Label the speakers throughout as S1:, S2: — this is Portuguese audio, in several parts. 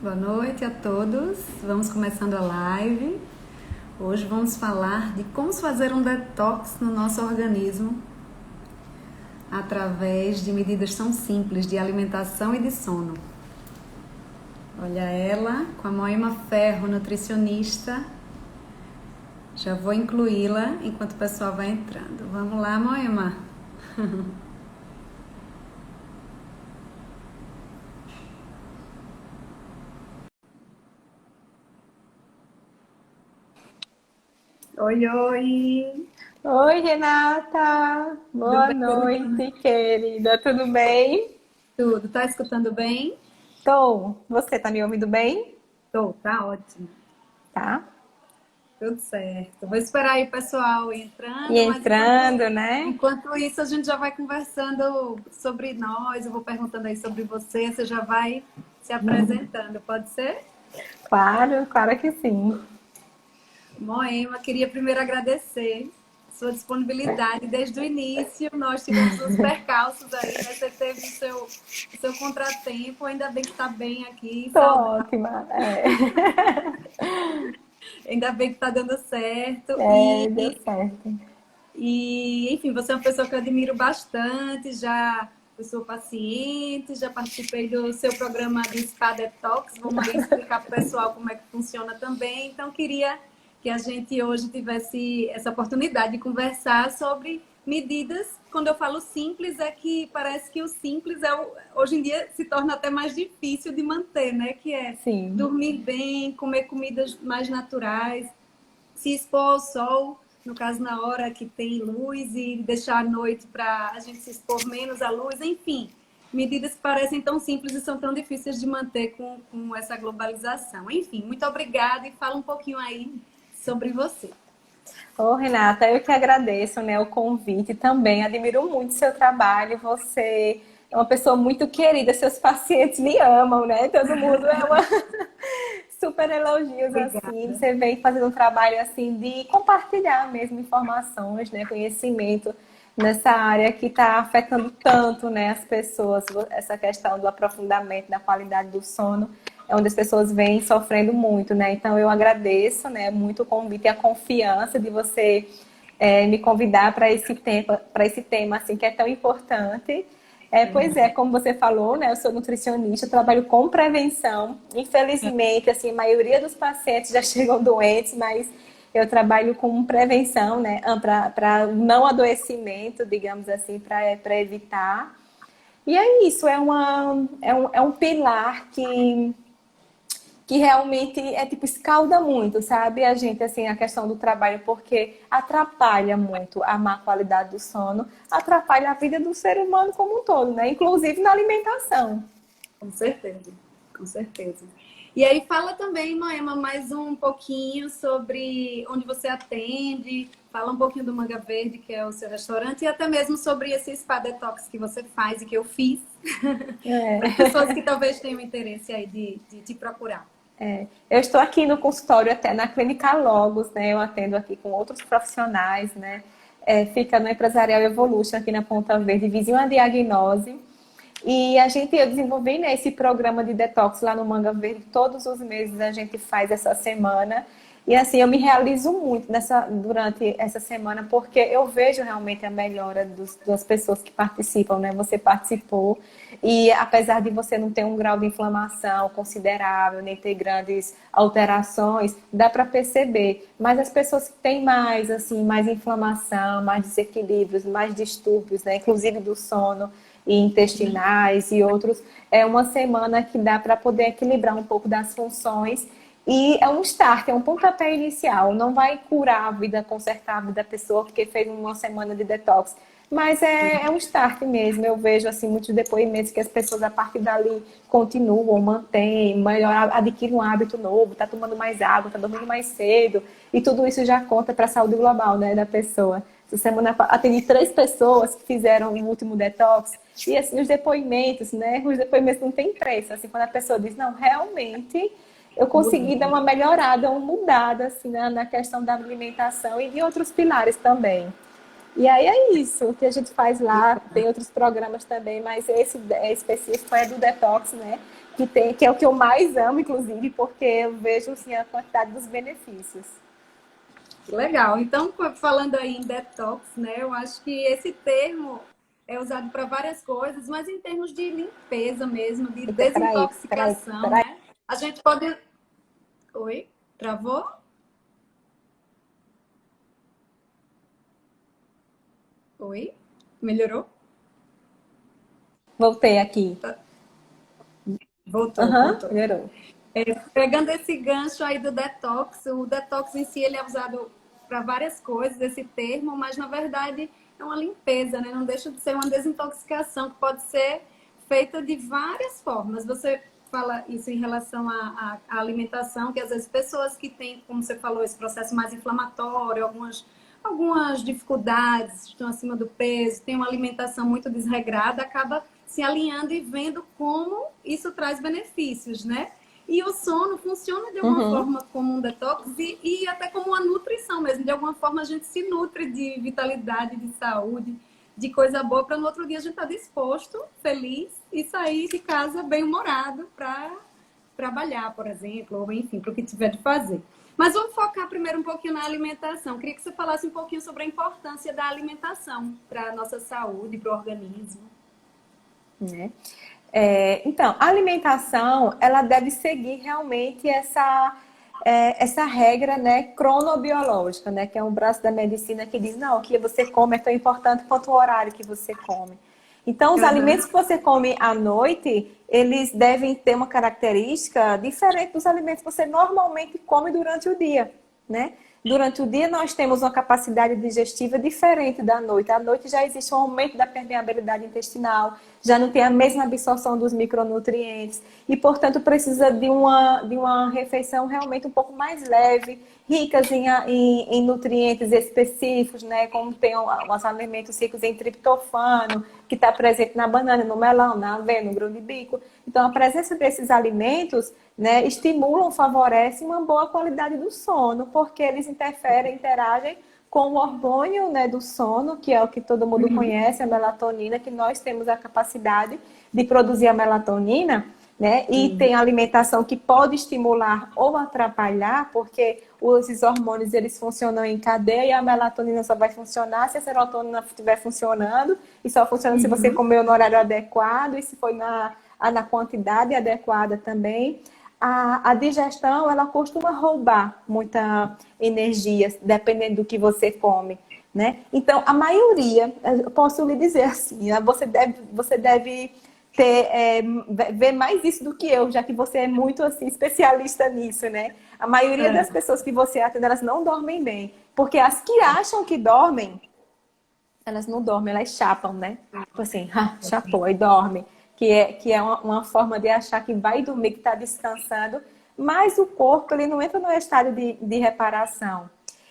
S1: Boa noite a todos. Vamos começando a live. Hoje vamos falar de como fazer um detox no nosso organismo através de medidas tão simples de alimentação e de sono. Olha ela com a Moema Ferro, nutricionista. Já vou incluí-la enquanto o pessoal vai entrando. Vamos lá, Moema. Oi, oi.
S2: Oi, Renata.
S1: Tudo
S2: Boa
S1: bem?
S2: noite, querida. Tudo bem?
S1: Tudo. Tá escutando bem?
S2: Tô. Você tá me ouvindo bem?
S1: Tô, tá ótimo.
S2: Tá.
S1: Tudo certo. Vou esperar aí o pessoal
S2: E
S1: entrando, mas
S2: entrando, né?
S1: enquanto isso a gente já vai conversando sobre nós. Eu vou perguntando aí sobre você, você já vai se apresentando, pode ser?
S2: Claro, claro que sim.
S1: Moema, queria primeiro agradecer sua disponibilidade desde o início. Nós tivemos uns percalços aí, né? Você teve o seu contratempo, ainda bem que está bem aqui,
S2: Tô
S1: saudável,
S2: ótima.
S1: ainda bem que está dando certo.
S2: Deu certo.
S1: Enfim, você é uma pessoa que eu admiro bastante, já eu sou paciente, já participei do seu programa de Spa Detox, vamos aí explicar para o pessoal como é que funciona também. Então, queria que a gente hoje tivesse essa oportunidade de conversar sobre medidas. Quando eu falo simples, é que parece que o simples hoje em dia se torna até mais difícil de manter, né? Que é
S2: Sim.
S1: dormir bem, comer comidas mais naturais, se expor ao sol, no caso na hora que tem luz, e deixar a noite para a gente se expor menos à luz, enfim, medidas que parecem tão simples e são tão difíceis de manter com essa globalização. Enfim, muito obrigada e fala um pouquinho aí sobre você.
S2: Ô, Renata, eu que agradeço, né, o convite também. Admiro muito seu trabalho. Você é uma pessoa muito querida, seus pacientes lhe amam, né? Todo mundo é uma super elogios assim.
S1: Obrigada.
S2: Você vem fazendo um trabalho assim de compartilhar mesmo informações, né, conhecimento nessa área que está afetando tanto, né, as pessoas. Essa questão do aprofundamento da qualidade do sono é onde as pessoas vêm sofrendo muito, né? Então eu agradeço, né, muito o convite e a confiança de você me convidar para esse tema assim que é tão importante. Pois é, como você falou, né? Eu sou nutricionista, eu trabalho com prevenção. Infelizmente, assim, a maioria dos pacientes já chegam doentes, mas eu trabalho com prevenção, né? Para não adoecimento, digamos assim, para evitar. E é isso, é um pilar que realmente é tipo escalda muito, sabe? A gente, assim, a questão do trabalho, porque atrapalha muito a má qualidade do sono, atrapalha a vida do ser humano como um todo, né? Inclusive na alimentação.
S1: Com certeza, com certeza. E aí fala também, Noema, mais um pouquinho sobre onde você atende, fala um pouquinho do Manga Verde, que é o seu restaurante, e até mesmo sobre esse spa detox que você faz e que eu fiz, para as
S2: É.
S1: pessoas que talvez tenham interesse aí de te procurar.
S2: Eu estou aqui no consultório, até na Clínica Logos, né? Eu atendo aqui com outros profissionais, né? Fica no Empresarial Evolution, aqui na Ponta Verde, vizinho à Diagnose. E eu desenvolvi, né, esse programa de detox lá no Manga Verde. Todos os meses a gente faz essa semana. E assim, eu me realizo muito durante essa semana, porque eu vejo realmente a melhora das pessoas que participam, né? Você participou, e apesar de você não ter um grau de inflamação considerável, nem ter grandes alterações, dá para perceber. Mas as pessoas que têm mais, assim, mais inflamação, mais desequilíbrios, mais distúrbios, né? Inclusive do sono e intestinais e outros, é uma semana que dá para poder equilibrar um pouco das funções. E é um start, é um pontapé inicial. Não vai curar a vida, consertar a vida da pessoa porque fez uma semana de detox. Mas é um start mesmo. Eu vejo assim muitos depoimentos que as pessoas a partir dali continuam, mantêm, melhor, adquirem um hábito novo, tá tomando mais água, tá dormindo mais cedo. E tudo isso já conta para a saúde global, né, da pessoa. Essa semana atendi 3 pessoas que fizeram o último detox. E assim, os depoimentos, né? Os depoimentos não têm preço. Assim, quando a pessoa diz, não, realmente eu consegui dar uma melhorada, uma mudada assim, na questão da alimentação e de outros pilares também. E aí é isso que a gente faz lá, tem outros programas também, mas esse específico é do detox, né? que é o que eu mais amo, inclusive, porque eu vejo assim, a quantidade dos benefícios.
S1: Legal. Então, falando aí em detox, né? Eu acho que esse termo é usado para várias coisas, mas em termos de limpeza mesmo, de
S2: Eita,
S1: desintoxicação,
S2: peraí.
S1: né? A gente pode. Oi? Travou? Oi? Melhorou?
S2: Voltei aqui.
S1: Voltou,
S2: Aham,
S1: voltou.
S2: melhorou.
S1: Pegando esse gancho aí do detox, o detox em si ele é usado para várias coisas, esse termo, mas na verdade é uma limpeza, né? Não deixa de ser uma desintoxicação que pode ser feita de várias formas. Você fala isso em relação à alimentação, que às vezes pessoas que têm, como você falou, esse processo mais inflamatório, algumas dificuldades, estão acima do peso, tem uma alimentação muito desregrada, acaba se alinhando e vendo como isso traz benefícios, né? E o sono funciona de alguma
S2: Uhum.
S1: forma como um detox e até como uma nutrição mesmo. De alguma forma a gente se nutre de vitalidade, de saúde, de coisa boa, para no outro dia a gente estar disposto, feliz e sair de casa bem-humorado para trabalhar, por exemplo, ou enfim, para o que tiver de fazer. Mas vamos focar primeiro um pouquinho na alimentação. Queria que você falasse um pouquinho sobre a importância da alimentação para a nossa saúde, para o organismo.
S2: Né? Então, a alimentação, ela deve seguir realmente essa regra, né, cronobiológica, né, que é um braço da medicina que diz, não, o que você come é tão importante quanto o horário que você come. Então, os
S1: Uhum.
S2: alimentos que você come à noite, eles devem ter uma característica diferente dos alimentos que você normalmente come durante o dia, né? Durante o dia, nós temos uma capacidade digestiva diferente da noite. À noite já existe um aumento da permeabilidade intestinal, já não tem a mesma absorção dos micronutrientes e, portanto, precisa de uma refeição realmente um pouco mais leve, ricas em nutrientes específicos, né? Como tem os alimentos ricos em triptofano, que está presente na banana, no melão, na aveia, no grão de bico. Então, a presença desses alimentos, né, estimulam, favorecem uma boa qualidade do sono, porque eles interagem com o hormônio, né, do sono, que é o que todo mundo conhece, a melatonina, que nós temos a capacidade de produzir a melatonina, né? E tem alimentação que pode estimular ou atrapalhar, porque esses hormônios eles funcionam em cadeia e a melatonina só vai funcionar se a serotonina estiver funcionando, e só funciona se você comer no horário adequado e se for na quantidade adequada também. A digestão, ela costuma roubar muita energia, dependendo do que você come, né? Então, a maioria, eu posso lhe dizer assim, você deve ver mais isso do que eu, já que você é muito assim, especialista nisso, né? A maioria das pessoas que você atende, elas não dormem bem. Porque as que acham que dormem, elas não dormem, elas chapam, né? Tipo assim, chapou, aí dorme. Que é uma forma de achar que vai dormir, que está descansando, mas o corpo ele não entra no estado de reparação.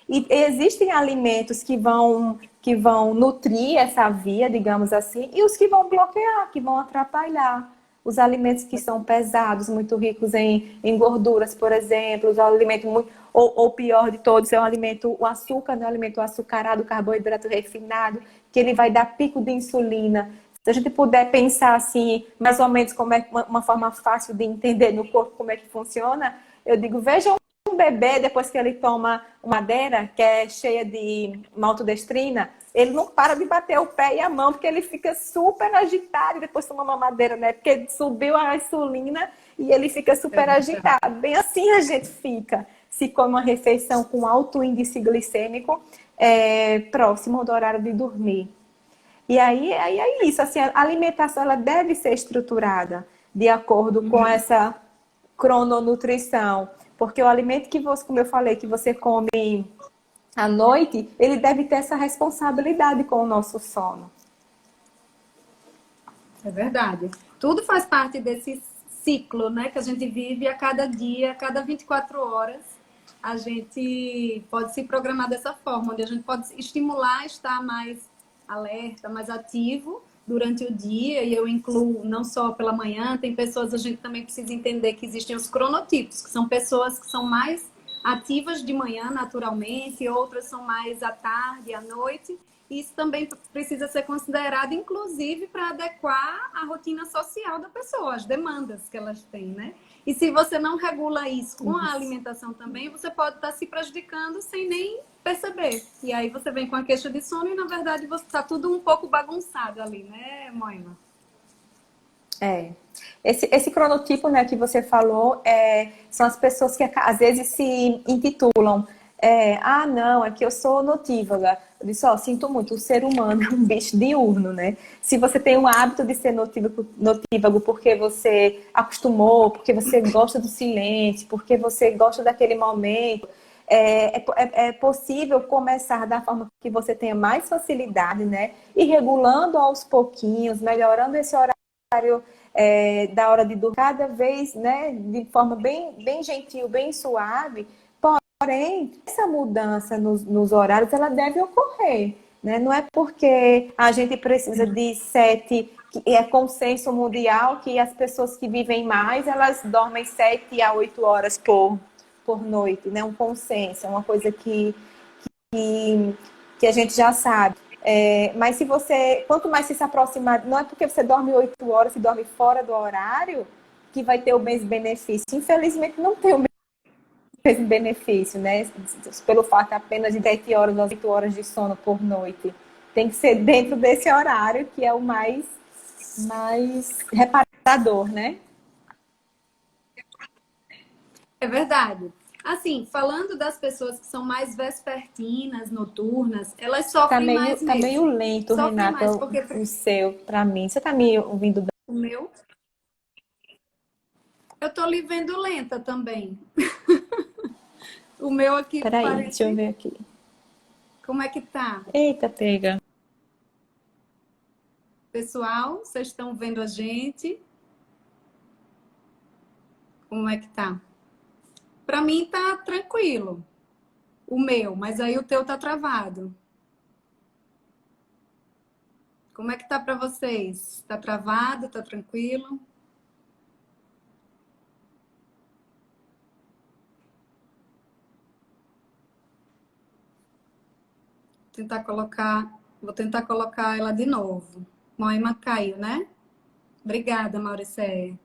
S2: E existem alimentos que vão nutrir essa via, digamos assim, e os que vão bloquear, que vão atrapalhar. Os alimentos que são pesados, muito ricos em gorduras, por exemplo, os alimentos muito, ou pior de todos, é o açúcar, né? O alimento açucarado, carboidrato refinado, que ele vai dar pico de insulina. Se a gente puder pensar assim, mais ou menos como é uma forma fácil de entender no corpo como é que funciona, eu digo, veja um bebê, depois que ele toma madeira, que é cheia de maltodextrina, ele não para de bater o pé e a mão, porque ele fica super agitado e depois toma uma madeira, né? Porque subiu a insulina e ele fica super agitado. Bem assim a gente fica. Se come uma refeição com alto índice glicêmico, próximo do horário de dormir. E aí é isso, assim, a alimentação ela deve ser estruturada de acordo com essa crononutrição, porque o alimento que você, como eu falei, que você come à noite, ele deve ter essa responsabilidade com o nosso sono.
S1: É verdade. Tudo faz parte desse ciclo, né, que a gente vive a cada dia, a cada 24 horas. A gente pode se programar dessa forma, onde a gente pode estimular a estar mais alerta, mais ativo durante o dia, e eu incluo não só pela manhã, tem pessoas, a gente também precisa entender que existem os cronotipos, que são pessoas que são mais ativas de manhã naturalmente, outras são mais à tarde, à noite, Isso também precisa ser considerado, inclusive, para adequar a rotina social da pessoa, as demandas que elas têm, né? E se você não regula isso com a alimentação também, você pode estar se prejudicando sem nem perceber. E aí você vem com a queixa de sono e, na verdade, você está tudo um pouco bagunçado ali, né, Moima?
S2: É. Esse cronotipo, né, que você falou, são as pessoas que às vezes se intitulam não, é que eu sou notívaga. Eu disse, sinto muito, o ser humano é um bicho diurno, né? Se você tem o hábito de ser notívago porque você acostumou, porque você gosta do silêncio, porque você gosta daquele momento, é possível começar da forma que você tenha mais facilidade, né? E regulando aos pouquinhos, melhorando esse horário da hora de dormir, cada vez, né, de forma bem gentil, bem suave. Porém, essa mudança nos horários, ela deve ocorrer, né? Não é porque a gente precisa de 7, que é consenso mundial, que as pessoas que vivem mais, elas dormem 7 a 8 horas por noite, né? Um consenso, é uma coisa que a gente já sabe. Mas se você, quanto mais se aproximar, não é porque você dorme 8 horas e dorme fora do horário que vai ter o mesmo benefício. Infelizmente, não tem o mesmo benefício, né? Pelo fato apenas de 7 horas ou 8 horas de sono por noite. Tem que ser dentro desse horário, que é o mais reparador, né?
S1: É verdade. Assim, falando das pessoas que são mais vespertinas, noturnas, elas sofrem mais
S2: Tá meio
S1: mesmo.
S2: lento,
S1: Sofrem mais,
S2: Renata,
S1: porque
S2: o seu, para mim. Você tá me ouvindo bem?
S1: o meu, eu tô lhe vendo lenta também. O meu aqui
S2: Peraí, deixa eu
S1: parece.
S2: ver aqui.
S1: Como é que tá?
S2: Eita, pega.
S1: Pessoal, vocês estão vendo a gente? Como é que tá? Pra mim tá tranquilo. O meu, mas aí o teu tá travado. Como é que tá pra vocês? Tá travado? Tá tranquilo? Vou tentar colocar ela de novo. Moema caiu, né? Obrigada, Mauricéia.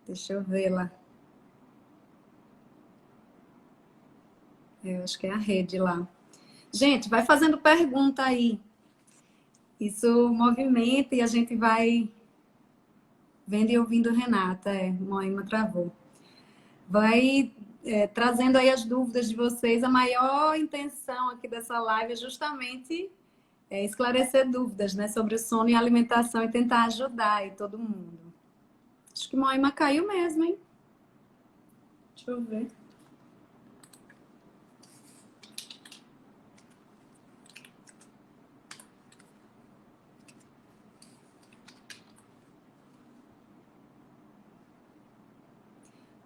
S1: Deixa eu vê-la. Eu acho que é a rede lá. Gente, vai fazendo pergunta aí. Isso movimenta e a gente vai vendo e ouvindo Renata. Moema travou. Vai trazendo aí as dúvidas de vocês. A maior intenção aqui dessa live é justamente esclarecer dúvidas, né, sobre o sono e alimentação e tentar ajudar aí todo mundo. Acho que Moema caiu mesmo, hein? Deixa eu ver.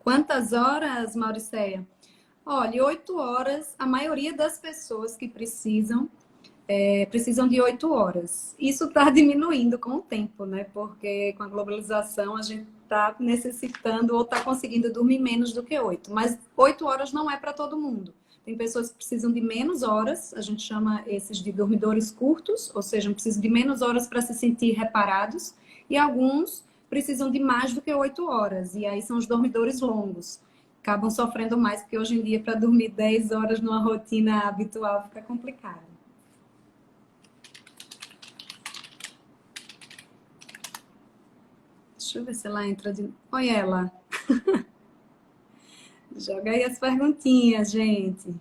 S1: Quantas horas, Mauricéia? Olha, 8 horas, a maioria das pessoas que precisam de 8 horas. Isso está diminuindo com o tempo, né? Porque com a globalização a gente está necessitando ou está conseguindo dormir menos do que 8. Mas 8 horas não é para todo mundo. Tem pessoas que precisam de menos horas, a gente chama esses de dormidores curtos, ou seja, precisam de menos horas para se sentir reparados, e alguns precisam de mais do que 8 horas, e aí são os dormidores longos. Acabam sofrendo mais, porque hoje em dia, para dormir 10 horas numa rotina habitual, fica complicado. Deixa eu ver se ela entra de... Oi, ela. Joga aí as perguntinhas, gente.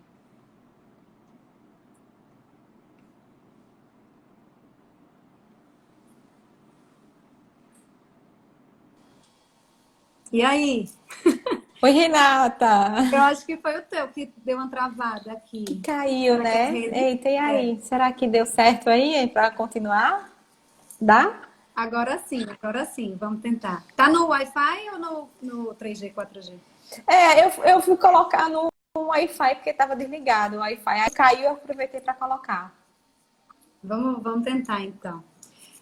S1: E aí?
S2: Oi, Renata.
S1: Eu acho que foi o teu que deu uma travada aqui.
S2: Caiu,
S1: Será que é a
S2: né?
S1: rede?
S2: Eita, e
S1: É.
S2: aí? Será que deu certo aí para continuar? Dá?
S1: Agora sim, agora sim. Vamos tentar. Tá no Wi-Fi ou no 3G, 4G?
S2: Eu fui colocar no Wi-Fi porque estava desligado o Wi-Fi. Aí caiu, eu aproveitei para colocar.
S1: Vamos tentar, então.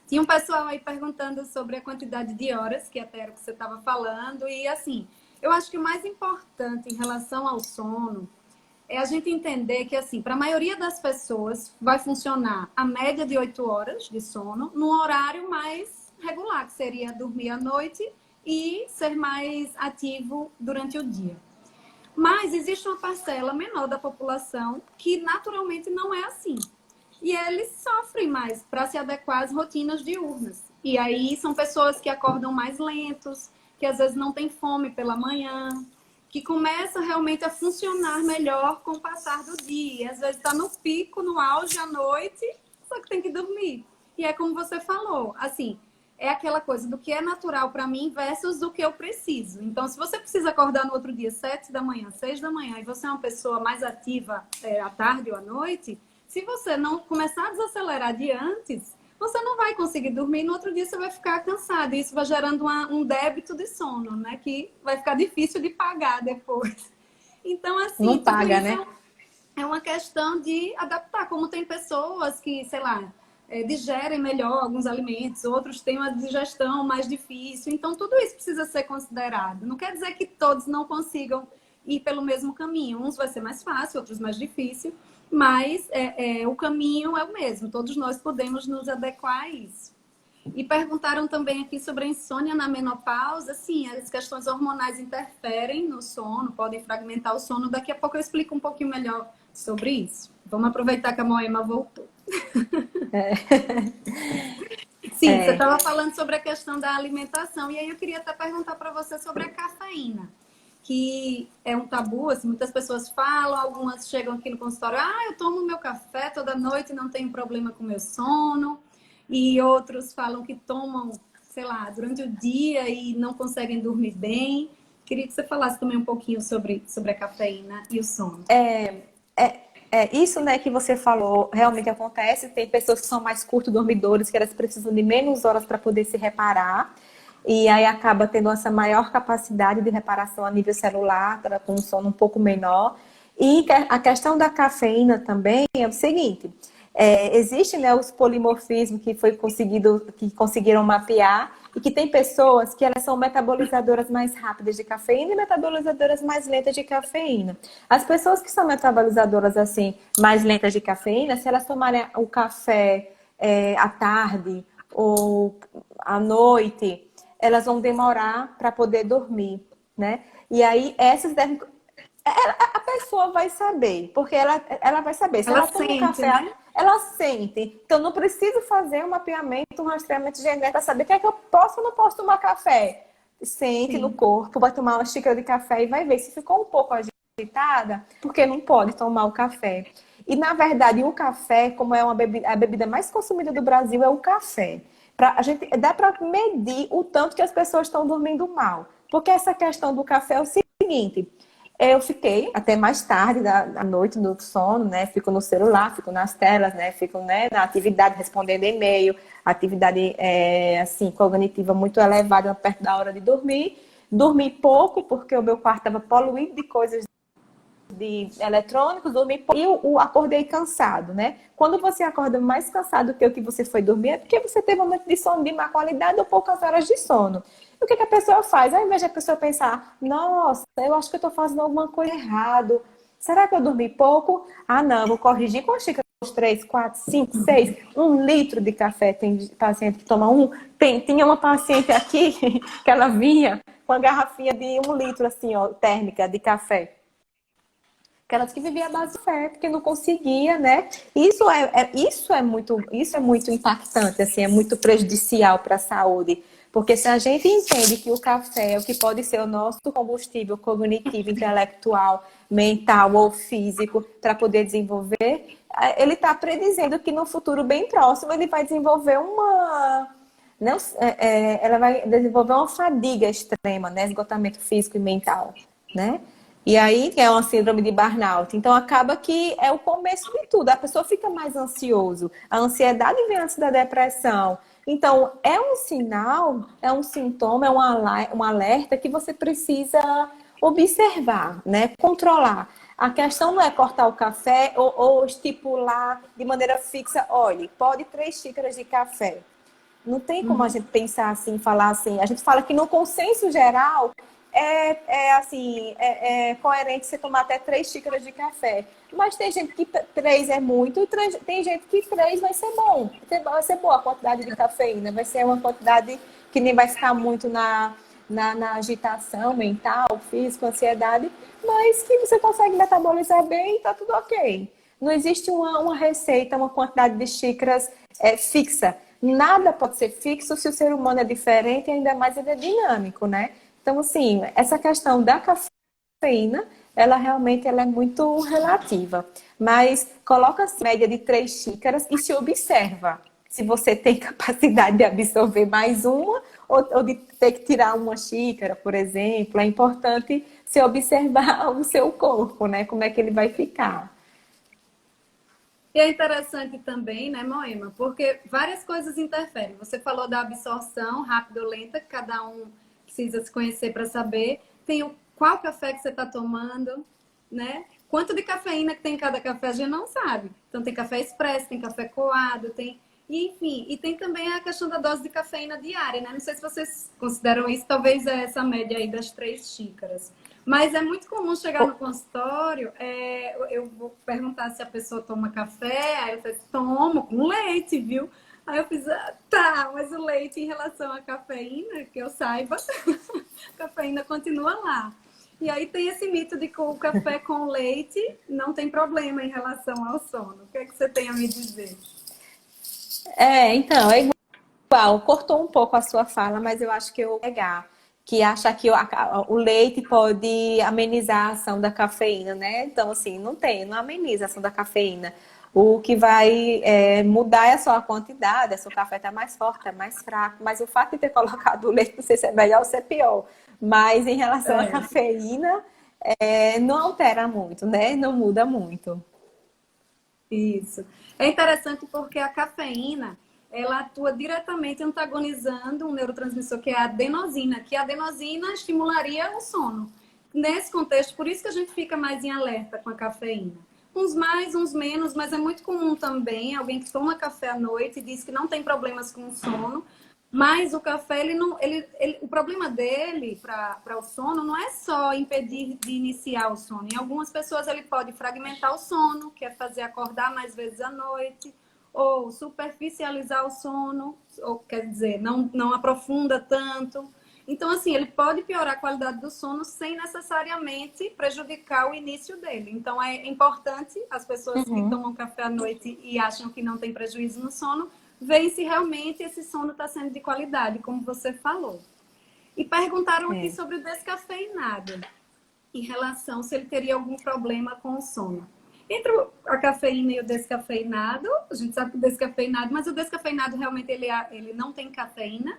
S1: Tinha um pessoal aí perguntando sobre a quantidade de horas, que até era o que você estava falando. E, assim, eu acho que o mais importante em relação ao sono é a gente entender que, assim, para a maioria das pessoas vai funcionar a média de 8 horas de sono num horário mais regular, que seria dormir à noite e ser mais ativo durante o dia. Mas existe uma parcela menor da população que naturalmente não é assim. E eles sofrem mais para se adequar às rotinas diurnas. E aí são pessoas que acordam mais lentos, que às vezes não têm fome pela manhã, que começa realmente a funcionar melhor com o passar do dia. Às vezes está no pico, no auge à noite, só que tem que dormir. E é como você falou, assim, é aquela coisa do que é natural para mim versus do que eu preciso. Então, se você precisa acordar no outro dia 7 da manhã, 6 da manhã, e você é uma pessoa mais ativa à tarde ou à noite, se você não começar a desacelerar de antes, você não vai conseguir dormir, no outro dia você vai ficar cansado. E isso vai gerando um débito de sono, né? Que vai ficar difícil de pagar depois. Então, assim,
S2: Não
S1: tudo
S2: paga,
S1: isso
S2: né?
S1: é uma questão de adaptar. Como tem pessoas que, sei lá, digerem melhor alguns alimentos, outros têm uma digestão mais difícil. Então, tudo isso precisa ser considerado. Não quer dizer que todos não consigam ir pelo mesmo caminho. Uns vai ser mais fácil, outros mais difícil. Mas o caminho é o mesmo. Todos nós podemos nos adequar a isso. E perguntaram também aqui sobre a insônia na menopausa. Sim, as questões hormonais interferem no sono, podem fragmentar o sono. Daqui a pouco eu explico um pouquinho melhor sobre isso. Vamos aproveitar que a Moema voltou. Sim, você estava falando sobre a questão da alimentação. E aí eu queria até perguntar para você sobre a cafeína, que é um tabu, assim, muitas pessoas falam, algumas chegam aqui no consultório, eu tomo meu café toda noite, não tenho problema com meu sono, e outros falam que tomam, sei lá, durante o dia e não conseguem dormir bem. Queria que você falasse também um pouquinho sobre a cafeína e o sono.
S2: Isso, né, que você falou realmente acontece. Tem pessoas que são mais curto dormidores, que elas precisam de menos horas para poder se reparar. E aí acaba tendo essa maior capacidade de reparação a nível celular, com um sono um pouco menor. E a questão da cafeína também é o seguinte: existe, né, os polimorfismos que conseguiram mapear, e que tem pessoas que elas são metabolizadoras mais rápidas de cafeína e metabolizadoras mais lentas de cafeína. As pessoas que são metabolizadoras assim mais lentas de cafeína, se elas tomarem o café à tarde ou à noite, elas vão demorar para poder dormir, né? E aí essas devem... a pessoa vai saber, porque ela vai saber. Se ela toma um
S1: sente,
S2: café,
S1: né?
S2: ela sente. Então, não preciso fazer um mapeamento, um rastreamento genético para saber o que é que eu posso ou não posso tomar café. Sente no
S1: Sim.
S2: corpo, vai tomar uma xícara de café e vai ver se ficou um pouco agitada, porque não pode tomar o café. E, na verdade, o café, como é a bebida mais consumida do Brasil, é o café. Dá para medir o tanto que as pessoas estão dormindo mal. Porque essa questão do café é o seguinte: eu fiquei até mais tarde da noite no sono, né? Fico no celular, fico nas telas, né? Fico, né, na atividade, respondendo e-mail, atividade assim, cognitiva muito elevada perto da hora de dormir. Dormi pouco, porque o meu quarto estava poluído de coisas de eletrônicos, dormi pouco, e eu acordei cansado, né? Quando você acorda mais cansado que o que você foi dormir, é porque você teve um momento de sono de má qualidade ou poucas horas de sono. E o que a pessoa faz? Ao invés de a pessoa pensar, nossa, eu acho que eu estou fazendo alguma coisa errada. Será que eu dormi pouco? Ah, não, eu vou corrigir com a xícara, 3, 4, 5, 6, 1 litro de café. Tem paciente que toma um. Tinha uma paciente aqui que ela vinha com uma garrafinha de 1 litro, assim, ó, térmica de café. Aquelas que viviam à base de fé, porque não conseguia, né? Isso é muito impactante, assim, é muito prejudicial para a saúde. Porque se a gente entende que o café é o que pode ser o nosso combustível cognitivo, intelectual, mental ou físico para poder desenvolver, ele está predizendo que no futuro bem próximo ele vai desenvolver ela vai desenvolver uma fadiga extrema, né? Esgotamento físico e mental, né? E aí é uma síndrome de burnout. Então acaba que é o começo de tudo. A pessoa fica mais ansioso. A ansiedade vem antes da depressão. Então é um sinal, é um sintoma, é um alerta que você precisa observar, né? Controlar. A questão não é cortar o café ou estipular de maneira fixa, olhe, pode 3 xícaras de café. Não tem como a gente pensar assim, falar assim. A gente fala que no consenso geral é coerente você tomar até 3 xícaras de café. Mas tem gente que 3 é muito e tem gente que 3 vai ser bom. Vai ser boa a quantidade de cafeína. Vai ser uma quantidade que nem vai ficar muito na agitação mental, física, ansiedade, mas que você consegue metabolizar bem e tá tudo ok. Não existe uma receita, uma quantidade de xícaras fixa. Nada pode ser fixo se o ser humano é diferente e ainda mais ele é dinâmico, né? Então, assim, essa questão da cafeína, ela realmente é muito relativa. Mas coloca a média de 3 xícaras e se observa se você tem capacidade de absorver mais uma ou de ter que tirar uma xícara, por exemplo. É importante se observar o seu corpo, né? Como é que ele vai ficar.
S1: E é interessante também, né, Moema? Porque várias coisas interferem. Você falou da absorção rápida ou lenta, que cada um precisa se conhecer para saber. Tem qual café que você está tomando, né? Quanto de cafeína que tem em cada café, a gente não sabe. Então, tem café expresso, tem café coado, tem... Enfim, e tem também a questão da dose de cafeína diária, né? Não sei se vocês consideram isso, talvez é essa média aí das 3 xícaras. Mas é muito comum chegar no consultório, eu vou perguntar se a pessoa toma café, aí eu falei, tomo com leite, viu? Aí eu fiz, tá, mas o leite em relação à cafeína, que eu saiba, a cafeína continua lá. E aí tem esse mito de que o café com leite não tem problema em relação ao sono. O que é que você tem a me dizer?
S2: Então, é igual. Cortou um pouco a sua fala, mas eu acho que eu vou pegar. Que acha que o leite pode amenizar a ação da cafeína, né? Então, assim, não ameniza a ação da cafeína. O que vai mudar é só a quantidade, se o café está mais forte, está mais fraco. Mas o fato de ter colocado o leite, não sei se é melhor ou se é pior. Mas em relação à cafeína, não altera muito, né? Não muda muito.
S1: Isso. É interessante porque a cafeína, ela atua diretamente antagonizando um neurotransmissor que é a adenosina, que a adenosina estimularia o sono. Nesse contexto, por isso que a gente fica mais em alerta com a cafeína. Uns mais, uns menos, mas é muito comum também alguém que toma café à noite e diz que não tem problemas com o sono, mas o café, o problema dele para o sono não é só impedir de iniciar o sono. Em algumas pessoas ele pode fragmentar o sono, que é fazer acordar mais vezes à noite, ou superficializar o sono, ou quer dizer, não aprofunda tanto. Então, assim, ele pode piorar a qualidade do sono sem necessariamente prejudicar o início dele. Então, é importante as pessoas que tomam café à noite e acham que não tem prejuízo no sono, verem se realmente esse sono está sendo de qualidade, como você falou. E perguntaram aqui sobre o descafeinado, em relação se ele teria algum problema com o sono. Entre a cafeína e o descafeinado, a gente sabe que o descafeinado, mas o descafeinado realmente ele não tem cafeína.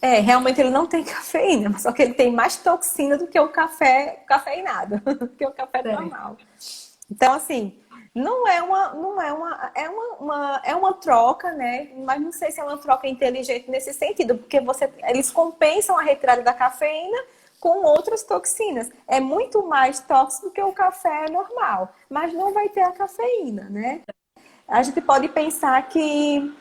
S2: Realmente ele não tem cafeína, só que ele tem mais toxina do que o café cafeinado, do que o café normal. Então, assim, é uma troca, né? Mas não sei se é uma troca inteligente nesse sentido, porque eles compensam a retirada da cafeína com outras toxinas. É muito mais tóxico do que o café normal, mas não vai ter a cafeína, né? A gente pode pensar que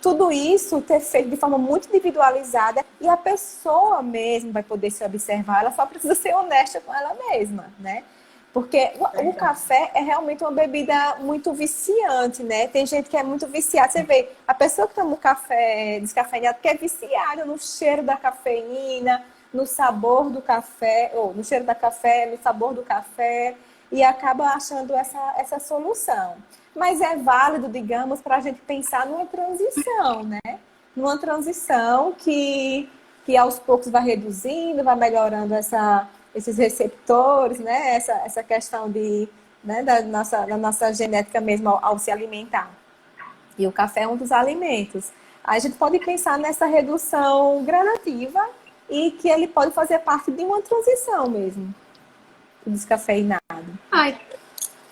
S2: tudo isso ter feito de forma muito individualizada e a pessoa mesmo vai poder se observar, ela só precisa ser honesta com ela mesma, né? Porque o café é realmente uma bebida muito viciante, né? Tem gente que é muito viciada. Você vê, a pessoa que toma um café descafeinado que é viciada no cheiro da cafeína, no sabor do café, ou no cheiro da café, no sabor do café, e acaba achando essa solução. Mas é válido, digamos, para a gente pensar numa transição, né? Numa transição que aos poucos vai reduzindo, vai melhorando esses receptores, né? Essa questão né? da nossa genética mesmo ao se alimentar. E o café é um dos alimentos. A gente pode pensar nessa redução gradativa e que ele pode fazer parte de uma transição mesmo, o descafeinado.
S1: Ai,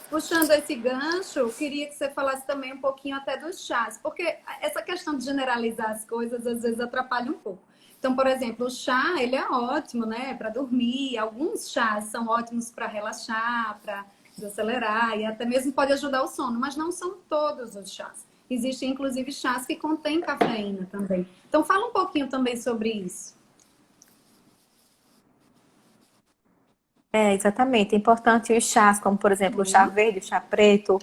S1: puxando esse gancho, eu queria que você falasse também um pouquinho até dos chás, porque essa questão de generalizar as coisas às vezes atrapalha um pouco. Então, por exemplo, o chá, ele é ótimo, né, para dormir. Alguns chás são ótimos para relaxar, para desacelerar e até mesmo pode ajudar o sono, mas não são todos os chás. Existem, inclusive, chás que contêm cafeína também. Então, fala um pouquinho também sobre isso.
S2: Exatamente. É importante os chás, como por exemplo o chá
S1: Uhum.
S2: verde, o chá preto,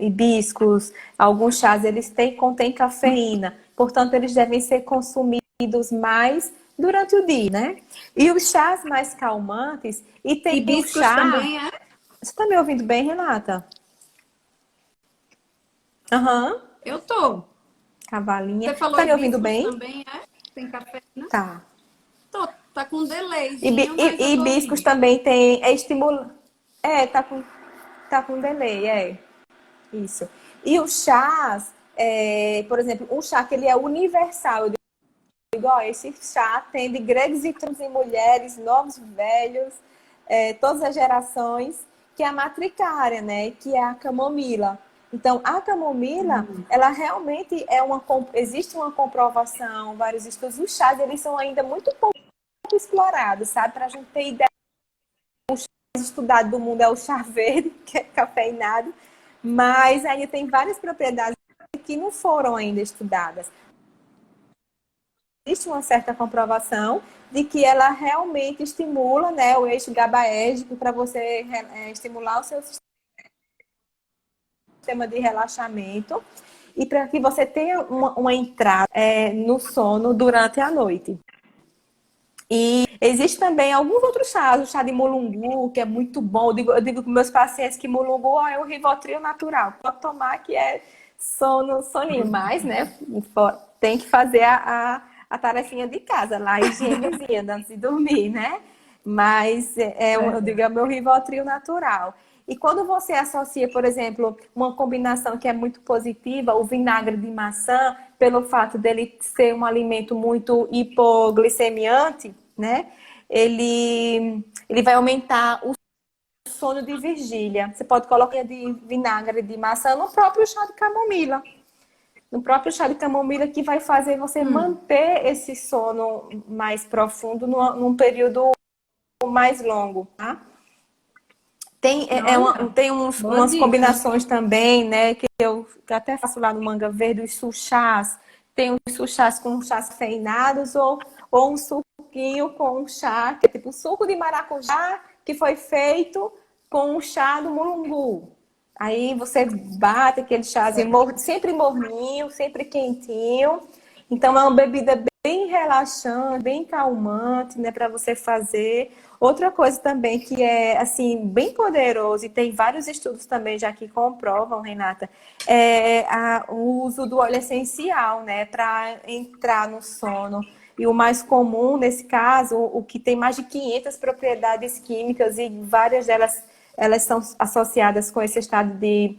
S2: hibiscos. Alguns chás eles contêm cafeína, portanto eles devem ser consumidos mais durante o dia, né? E os chás mais calmantes, e tem o
S1: Hibiscos
S2: chá.
S1: também é?
S2: Você está me ouvindo bem, Renata? Aham.
S1: Eu tô.
S2: Cavalinha.
S1: Você falou
S2: Tá me ouvindo
S1: hibiscos
S2: bem?
S1: também é? Tem cafeína?
S2: Tá.
S1: Tô. Tá com um delayzinho, mas
S2: E
S1: eu tô
S2: hibiscos
S1: ouvindo.
S2: também tem, estimula. Tá com delay, isso. E os chás, por exemplo, um chá que ele é universal, eu digo, ó, esse chá tem de gregos e trans em mulheres, novos, velhos, todas as gerações, que é a matricária, né? Que é a camomila. Então, a camomila, ela realmente existe uma comprovação, vários estudos. Os chás, eles são ainda muito pouco explorados, sabe? Para a gente ter ideia, o chá mais estudado do mundo é o chá verde, que é cafeinado, mas ainda tem várias propriedades que não foram ainda estudadas. Existe uma certa comprovação de que ela realmente estimula, né, o eixo GABAérgico para você estimular o seu sistema de relaxamento e para que você tenha uma entrada no sono durante a noite. E existe também alguns outros chás, o chá de mulungu, que é muito bom. Eu digo com meus pacientes que mulungu é um Rivotril natural. Pode tomar que é soninho, mas, né, tem que fazer a tarefinha de casa, lá, a higienezinha antes de dormir, né? Mas eu digo, é o meu Rivotril natural. E quando você associa, por exemplo, uma combinação que é muito positiva, o vinagre de maçã, pelo fato dele ser um alimento muito hipoglicemiante, né? Ele vai aumentar o sono de vigília. Você pode colocar de vinagre de maçã no próprio chá de camomila. No próprio chá de camomila que vai fazer você manter esse sono mais profundo num período mais longo, tá?
S1: Olha,
S2: Tem
S1: boa
S2: umas
S1: dica.
S2: combinações também, né? Que até faço lá no Manga Verde, os suchás. Tem os suchás com chás cafeinados ou um suquinho com um chá, que é tipo um suco de maracujá que foi feito com um chá do mulungu. Aí você bate aquele chazinho sempre morninho, sempre quentinho. Então é uma bebida bem relaxante, bem calmante, né, para você fazer. Outra coisa também que é assim bem poderoso e tem vários estudos também já que comprovam, Renata, o uso do óleo essencial, né, para entrar no sono. E o mais comum nesse caso, o que tem mais de 500 propriedades químicas e várias delas elas são associadas com esse estado de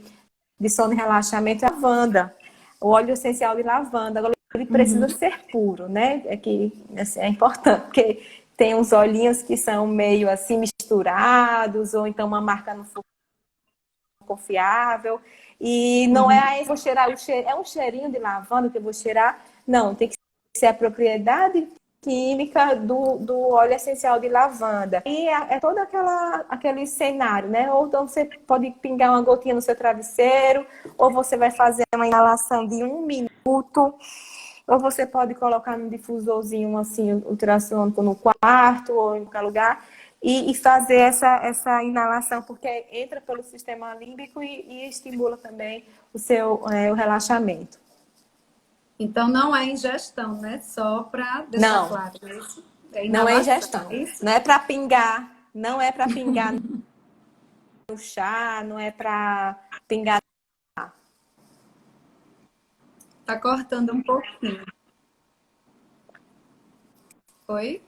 S2: sono e relaxamento, é a lavanda, o óleo essencial de lavanda. Agora, ele precisa ser puro, né? Assim, é importante, porque tem uns olhinhos que são meio assim misturados, ou então uma marca não confiável. E não é aí, vou cheirar é um cheirinho de lavanda que eu vou cheirar. Não, tem que ser a propriedade química do óleo essencial de lavanda. E é todo aquele cenário, né? Ou então você pode pingar uma gotinha no seu travesseiro, ou você vai fazer uma inalação de 1 minuto, ou você pode colocar num difusorzinho assim, ultrassônico no quarto ou em qualquer lugar, e fazer essa inalação, porque entra pelo sistema límbico e estimula também o relaxamento.
S1: Então não é ingestão, né? Só para deixar
S2: Não,
S1: claro isso. É
S2: não é
S1: inalação,
S2: ingestão.
S1: é isso?
S2: Não é para pingar, não é para pingar no chá, não é para pingar.
S1: Tá cortando um pouquinho. Oi?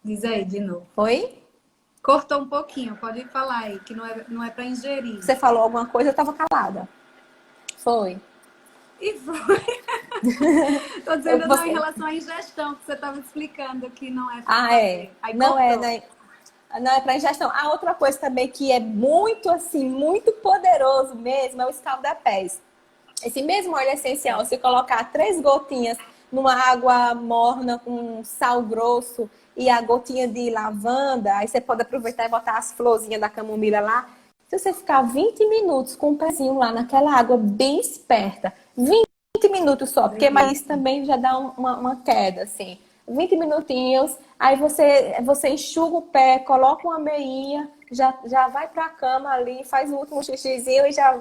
S1: Diz aí de novo.
S2: Oi?
S1: Cortou um pouquinho, pode falar aí, que não é para ingerir.
S2: Você falou alguma coisa, eu estava calada. Foi.
S1: E foi. Tô dizendo não em
S2: Você...
S1: relação à ingestão, que você estava explicando que não é para
S2: Ah, é.
S1: fazer. Aí
S2: Não é,
S1: cortou.
S2: né? Não é para ingestão. A outra coisa também que é muito assim, muito poderoso mesmo, é o escaldapés. Esse mesmo óleo essencial, você colocar 3 gotinhas numa água morna com sal grosso e a gotinha de lavanda, aí você pode aproveitar e botar as florzinhas da camomila lá. Se você ficar 20 minutos com o pezinho lá naquela água bem esperta, 20 minutos só, porque mais isso também já dá uma queda, assim. 20 minutinhos, aí você enxuga o pé, coloca uma meinha, já vai para a cama ali, faz o último xixizinho e já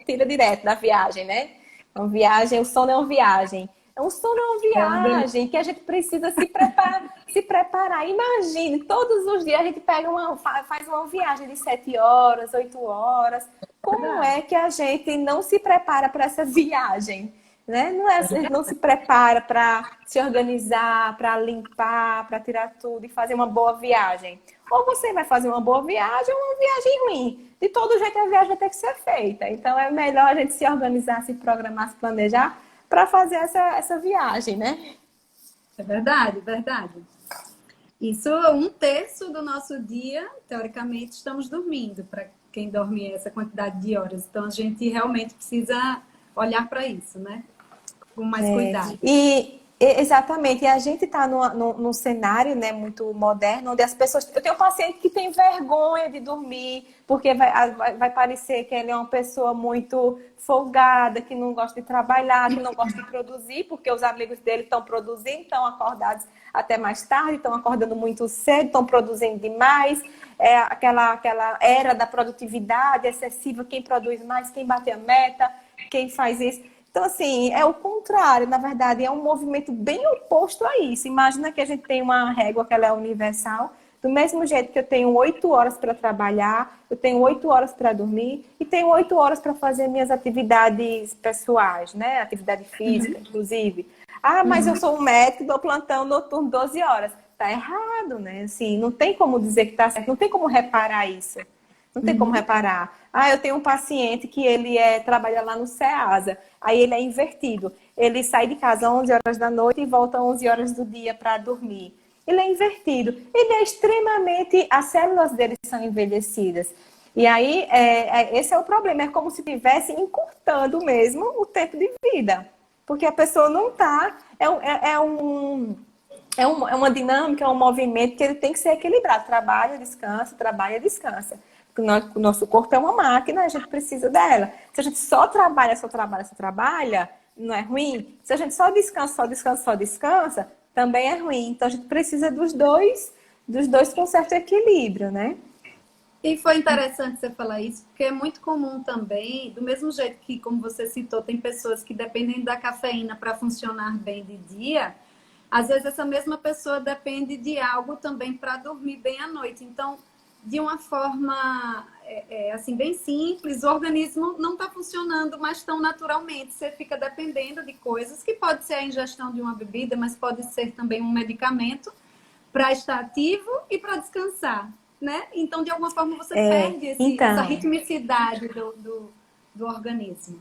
S2: tira direto da viagem, né? Uma viagem, o sono é uma viagem. O sono é uma
S1: É uma delícia.
S2: viagem que a gente precisa se preparar. Imagine, todos os dias a gente faz uma viagem de 7 horas, 8 horas. Como
S1: Verdade.
S2: é que a gente não se prepara para essa viagem? Né? Não é, a gente não se prepara para se organizar, para limpar, para tirar tudo e fazer uma boa viagem. Ou você vai fazer uma boa viagem ou uma viagem ruim. De todo jeito, a viagem vai ter que ser feita. Então, é melhor a gente se organizar, se programar, se planejar para fazer essa viagem, né?
S1: É verdade, verdade. Isso, 1/3 do nosso dia, teoricamente, estamos dormindo, para quem dorme essa quantidade de horas. Então, a gente realmente precisa olhar para isso, né? Com mais cuidado.
S2: Exatamente, e a gente está num cenário, né, muito moderno, onde as pessoas. Eu tenho um paciente que tem vergonha de dormir, porque vai parecer que ele é uma pessoa muito folgada, que não gosta de trabalhar, que não gosta de produzir, porque os amigos dele estão produzindo, estão acordados até mais tarde, estão acordando muito cedo, estão produzindo demais. É aquela era da produtividade excessiva, quem produz mais, quem bate a meta, quem faz isso. Então, assim, é o contrário, na verdade, é um movimento bem oposto a isso. Imagina que a gente tem uma régua que ela é universal, do mesmo jeito que eu tenho 8 horas para trabalhar, eu tenho 8 horas para dormir e tenho 8 horas para fazer minhas atividades pessoais, né? Atividade física, inclusive. Ah, mas eu sou um médico, dou plantão noturno 12 horas. Tá errado, né? Assim, não tem como dizer que tá certo, não tem como reparar isso. Não tem como reparar. Ah, eu tenho um paciente que ele trabalha lá no SEASA. Aí ele é invertido. Ele sai de casa às 11 horas da noite e volta às 11 horas do dia para dormir. Ele é invertido. Ele é extremamente... As células dele são envelhecidas. E aí, esse é o problema. É como se estivesse encurtando mesmo o tempo de vida. Porque a pessoa não está... É uma dinâmica, é um movimento que ele tem que ser equilibrado. Trabalha, descansa, trabalha, descansa. O nosso corpo é uma máquina, a gente precisa dela. Se a gente só trabalha, só trabalha, só trabalha, não é ruim. Se a gente só descansa, só descansa, só descansa, também é ruim. Então a gente precisa dos dois com certo equilíbrio, né?
S1: E foi interessante você falar isso, porque é muito comum também, do mesmo jeito que, como você citou, tem pessoas que dependem da cafeína para funcionar bem de dia, às vezes essa mesma pessoa depende de algo também para dormir bem à noite. Então, de uma forma assim bem simples, o organismo não está funcionando mais tão naturalmente. Você fica dependendo de coisas que pode ser a ingestão de uma bebida, mas pode ser também um medicamento para estar ativo e para descansar, né? Então, de alguma forma, você perde essa ritmicidade do organismo.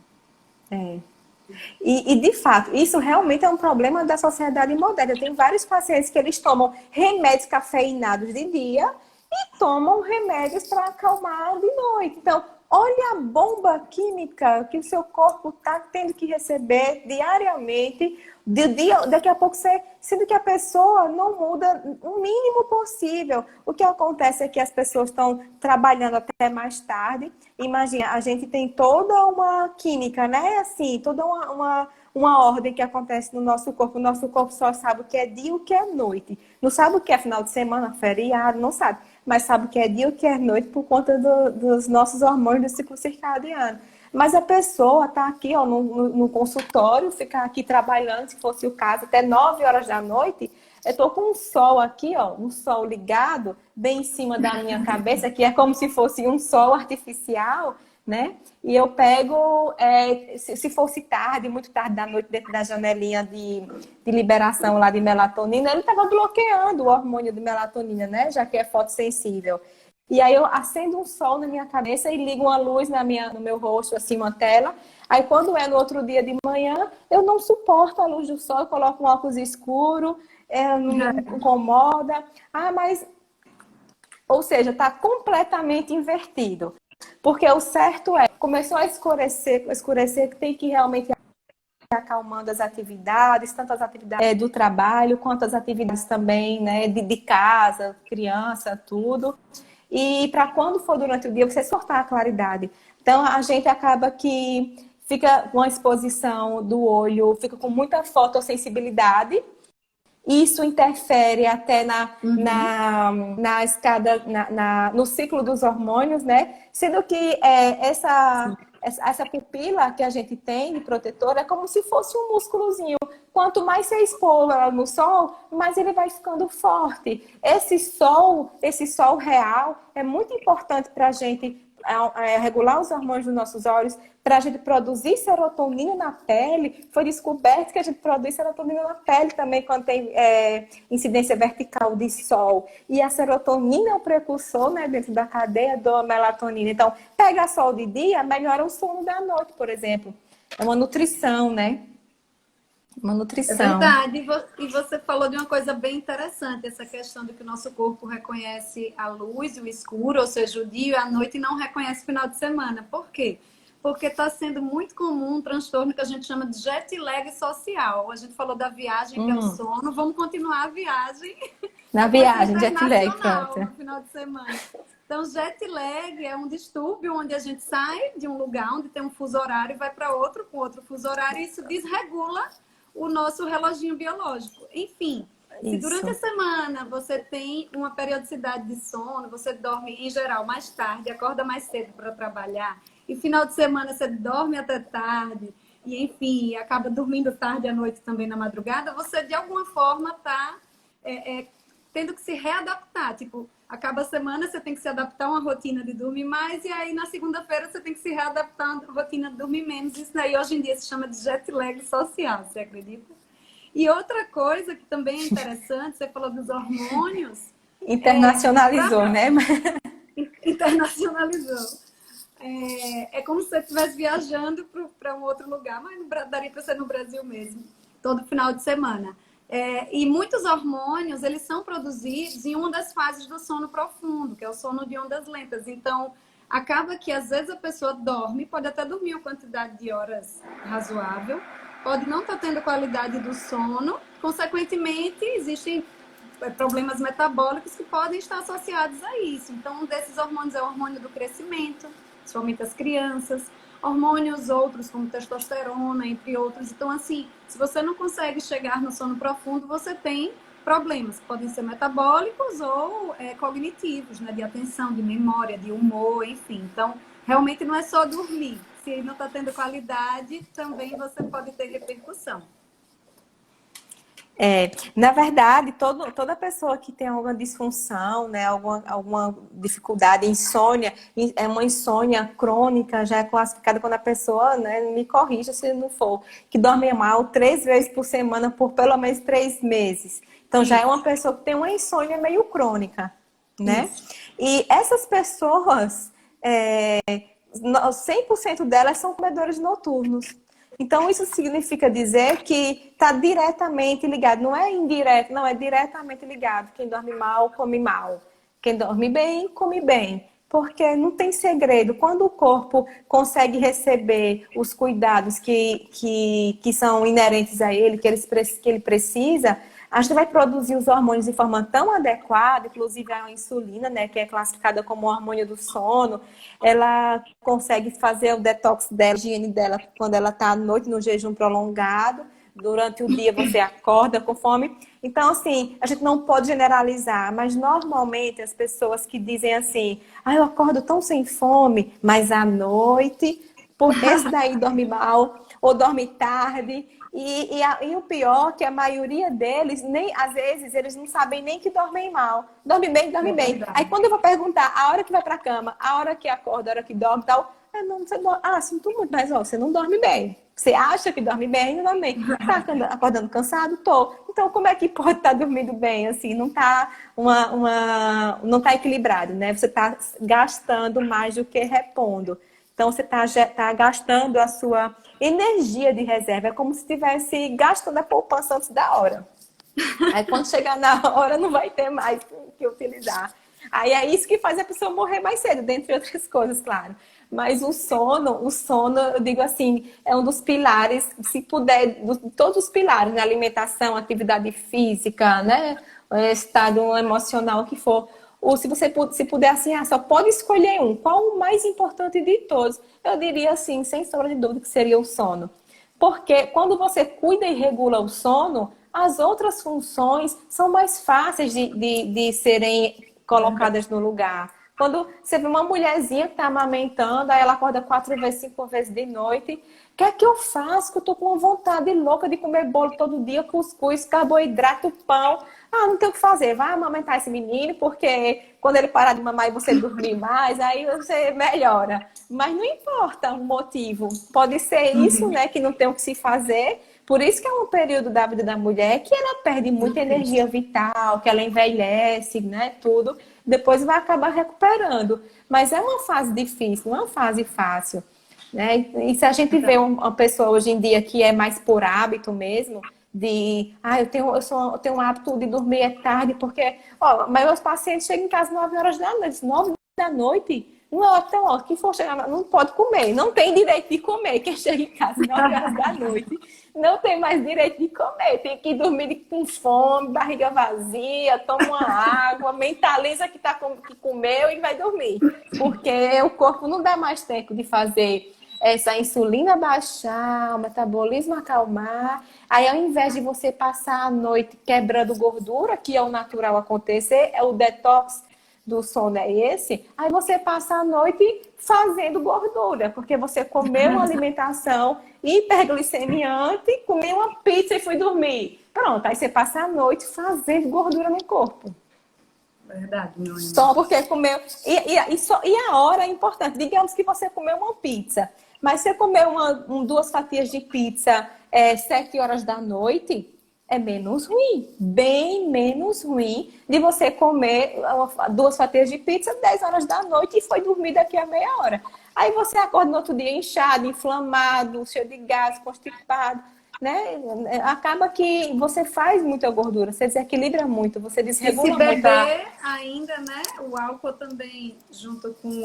S2: E, de fato, isso realmente é um problema da sociedade moderna. Tem vários pacientes que eles tomam remédios cafeinados de dia e tomam remédios para acalmar de noite. Então, olha a bomba química que o seu corpo está tendo que receber diariamente. Daqui a pouco, sendo que a pessoa não muda o mínimo possível. O que acontece é que as pessoas estão trabalhando até mais tarde. Imagina, a gente tem toda uma química, né? Assim, toda uma ordem que acontece no nosso corpo. O nosso corpo só sabe o que é dia e o que é noite. Não sabe o que é final de semana, feriado, não sabe. Mas sabe o que é dia e o que é noite por conta dos nossos hormônios do ciclo circadiano. Mas a pessoa está aqui ó, no consultório, ficar aqui trabalhando, se fosse o caso, até 9 horas da noite. Eu estou com um sol aqui, ó, um sol ligado, bem em cima da minha cabeça, que é como se fosse um sol artificial, né? E eu pego, se fosse tarde, muito tarde da noite, dentro da janelinha de liberação lá de melatonina, ele estava bloqueando o hormônio de melatonina, né? Já que é fotossensível. E aí eu acendo um sol na minha cabeça e ligo uma luz no meu rosto, assim, uma tela. Aí quando é no outro dia de manhã, eu não suporto a luz do sol, eu coloco um óculos escuro, não me incomoda. Ou seja, está completamente invertido. Porque o certo começou a escurecer, que tem que realmente acalmando as atividades, tanto as atividades do trabalho, quanto as atividades também, né, de casa, criança, tudo. E para quando for durante o dia, você cortar a claridade. Então, a gente acaba que fica com a exposição do olho, fica com muita fotossensibilidade Isso interfere até
S1: Uhum.
S2: na escada, no ciclo dos hormônios, né? Sendo que essa pupila que a gente tem de protetor é como se fosse um músculozinho. Quanto mais você expor ela no sol, mais ele vai ficando forte. Esse sol real é muito importante para a gente regular os hormônios dos nossos olhos, para a gente produzir serotonina na pele. Foi descoberto que a gente produz serotonina na pele também quando tem incidência vertical de sol. E a serotonina é o precursor, né, dentro da cadeia da melatonina. Então, pega sol de dia, melhora o sono da noite, por exemplo. É uma nutrição, né? Uma
S1: É
S2: nutrição.
S1: verdade. E você falou de uma coisa bem interessante, essa questão de que o nosso corpo reconhece a luz e o escuro, ou seja, o dia e a noite, e não reconhece o final de semana. Por quê? Porque está sendo muito comum um transtorno que a gente chama de jet lag social. A gente falou da viagem, que é o sono. Vamos continuar a viagem.
S2: Na
S1: Vai ser
S2: viagem, jet lag,
S1: internacional
S2: pronto.
S1: no final de semana. Então, jet lag é um distúrbio onde a gente sai de um lugar onde tem um fuso horário e vai para outro com outro fuso horário, e isso desregula o nosso reloginho biológico. Enfim, se durante a semana você tem uma periodicidade de sono, você dorme em geral mais tarde, acorda mais cedo para trabalhar, e final de semana você dorme até tarde, e enfim, acaba dormindo tarde à noite também na madrugada, você de alguma forma está tendo que se readaptar. Tipo, acaba a semana, você tem que se adaptar a uma rotina de dormir mais, e aí na segunda-feira você tem que se readaptar a uma rotina de dormir menos. Isso daí hoje em dia se chama de jet lag social, você acredita? E outra coisa que também é interessante, você falou dos hormônios.
S2: Internacionalizou, né?
S1: Internacionalizou. É como se você estivesse viajando para um outro lugar, mas daria para ser no Brasil mesmo, todo final de semana. E muitos hormônios, eles são produzidos em uma das fases do sono profundo, que é o sono de ondas lentas. Então, acaba que às vezes a pessoa dorme, pode até dormir uma quantidade de horas razoável, pode não estar tendo qualidade do sono, consequentemente, existem problemas metabólicos que podem estar associados a isso. Então, um desses hormônios é o hormônio do crescimento, principalmente as crianças, hormônios outros, como testosterona, entre outros. Então, assim, se você não consegue chegar no sono profundo, você tem problemas que podem ser metabólicos ou cognitivos, né? De atenção, de memória, de humor, enfim. Então, realmente não é só dormir. Se não está tendo qualidade, também você pode ter repercussão.
S2: Na verdade, toda pessoa que tem alguma disfunção, né, alguma dificuldade, insônia, é uma insônia crônica, já é classificada quando a pessoa, né, me corrija se não for, que dorme mal 3 vezes por semana por pelo menos 3 meses. Então, já é uma pessoa que tem uma insônia meio crônica, né? Isso. E essas pessoas, 100% delas são comedores noturnos. Então, isso significa dizer que está diretamente ligado, não é indireto, não, é diretamente ligado. Quem dorme mal, come mal. Quem dorme bem, come bem. Porque não tem segredo. Quando o corpo consegue receber os cuidados que são inerentes a ele, que ele precisa, a gente vai produzir os hormônios de forma tão adequada, inclusive a insulina, né, que é classificada como hormônio do sono, ela consegue fazer o detox dela, a higiene dela, quando ela está à noite no jejum prolongado, durante o dia você acorda com fome. Então, assim, a gente não pode generalizar, mas normalmente as pessoas que dizem assim, eu acordo tão sem fome, mas à noite, esse daí dorme mal, ou dorme tarde. E o pior é que a maioria deles, às vezes, eles não sabem nem que dormem mal. Dorme bem, dorme bem. Aí quando eu vou perguntar a hora que vai pra cama, a hora que acorda, a hora que dorme e tal, não, você dorme. Sinto muito, mas você não dorme bem. Você acha que dorme bem, não dorme bem. Tá acordando cansado? Tô. Então, como é que pode estar dormindo bem? Assim, não tá não tá equilibrado, né? Você tá gastando mais do que repondo. Então, você tá gastando a sua energia de reserva. É como se estivesse gastando a poupança antes da hora. Aí, quando chegar na hora, não vai ter mais que utilizar. Aí, é isso que faz a pessoa morrer mais cedo, dentre outras coisas, claro. Mas o sono, eu digo assim, é um dos pilares, se puder, todos os pilares, né? Alimentação, atividade física, né? Estado emocional, o que for. Ou se puder assim, só pode escolher um. Qual o mais importante de todos? Eu diria assim, sem sombra de dúvida, que seria o sono. Porque quando você cuida e regula o sono, as outras funções são mais fáceis de serem colocadas no lugar. Quando você vê uma mulherzinha que está amamentando, aí ela acorda 4 vezes, 5 vezes de noite. O que é que eu faço? Que eu tô com uma vontade louca de comer bolo todo dia, cuscuz, carboidrato, pão. Ah, não tem o que fazer. Vai amamentar esse menino, porque quando ele parar de mamar e você dormir mais, aí você melhora. Mas não importa o motivo. Pode ser isso, né, que não tem o que se fazer. Por isso que é um período da vida da mulher que ela perde muita energia vital, que ela envelhece, né, tudo. Depois vai acabar recuperando. Mas é uma fase difícil, não é uma fase fácil. Né? E se a gente vê uma pessoa hoje em dia que é mais por hábito mesmo, eu tenho um hábito de dormir é tarde, porque, ó, mas meus pacientes chegam em casa 9 horas da noite, 9 da noite, não, então, ó, quem for chegar, não pode comer, não tem direito de comer, quem chega em casa 9 horas da noite, não tem mais direito de comer, tem que dormir com fome, barriga vazia, toma uma água, mentaliza que comeu e vai dormir, porque o corpo não dá mais tempo de fazer essa insulina baixar, o metabolismo acalmar. Aí, ao invés de você passar a noite quebrando gordura, que é o natural acontecer, é o detox do sono é esse, aí você passa a noite fazendo gordura, porque você comeu uma alimentação hiperglicemiante, comeu uma pizza e foi dormir. Pronto, aí você passa a noite fazendo gordura no corpo.
S1: Verdade, não é?
S2: Só porque comeu. E a hora é importante. Digamos que você comeu uma pizza, mas você comeu 2 fatias de pizza 7 horas da noite, é menos ruim. Bem menos ruim de você comer 2 fatias de pizza 10 horas da noite e foi dormir daqui a meia hora. Aí você acorda no outro dia inchado, inflamado, cheio de gás, constipado. Né? Acaba que você faz muita gordura, você desequilibra muito, você desregula
S1: muito. E se
S2: muito.
S1: beber ainda, né? O álcool também, junto com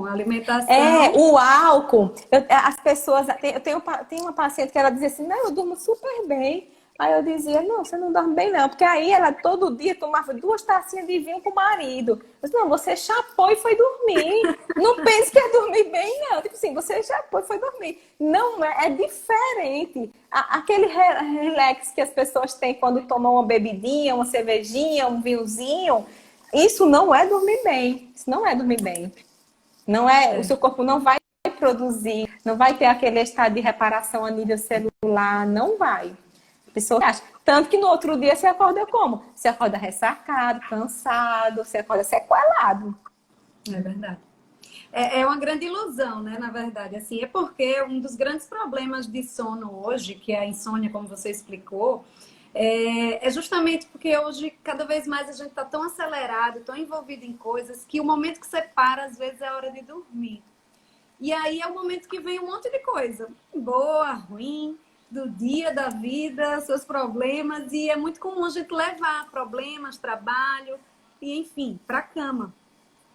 S1: a alimentação.
S2: O álcool. As pessoas. Eu tenho uma paciente que ela dizia assim: não, eu durmo super bem. Aí eu dizia: não, você não dorme bem, não. Porque aí ela todo dia tomava 2 tacinhas de vinho com o marido. Eu disse: não, você chapou e foi dormir. Não pense que é dormir bem, não. Tipo assim, você chapou e foi dormir. Não, é diferente. Aquele relax que as pessoas têm quando tomam uma bebidinha, uma cervejinha, um vinhozinho. Isso não é dormir bem. Isso não é dormir bem. Não é, o seu corpo não vai produzir, não vai ter aquele estado de reparação a nível celular, não vai. A pessoa acha. Tanto que no outro dia você acorda como? Você acorda ressacado, cansado, você acorda sequelado.
S1: É verdade. É uma grande ilusão, né, na verdade. Assim, é porque um dos grandes problemas de sono hoje, que é a insônia, como você explicou, é justamente porque hoje, cada vez mais, a gente está tão acelerado, tão envolvido em coisas, que o momento que você para, às vezes, é a hora de dormir. E aí é o momento que vem um monte de coisa, boa, ruim, do dia, da vida, seus problemas, e é muito comum a gente levar problemas, trabalho, e enfim, para a cama.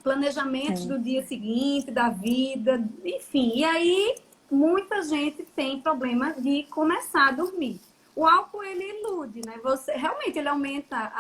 S1: Planejamentos do dia seguinte, da vida, enfim. E aí, muita gente tem problema de começar a dormir. O álcool, ele ilude, né? Realmente, ele aumenta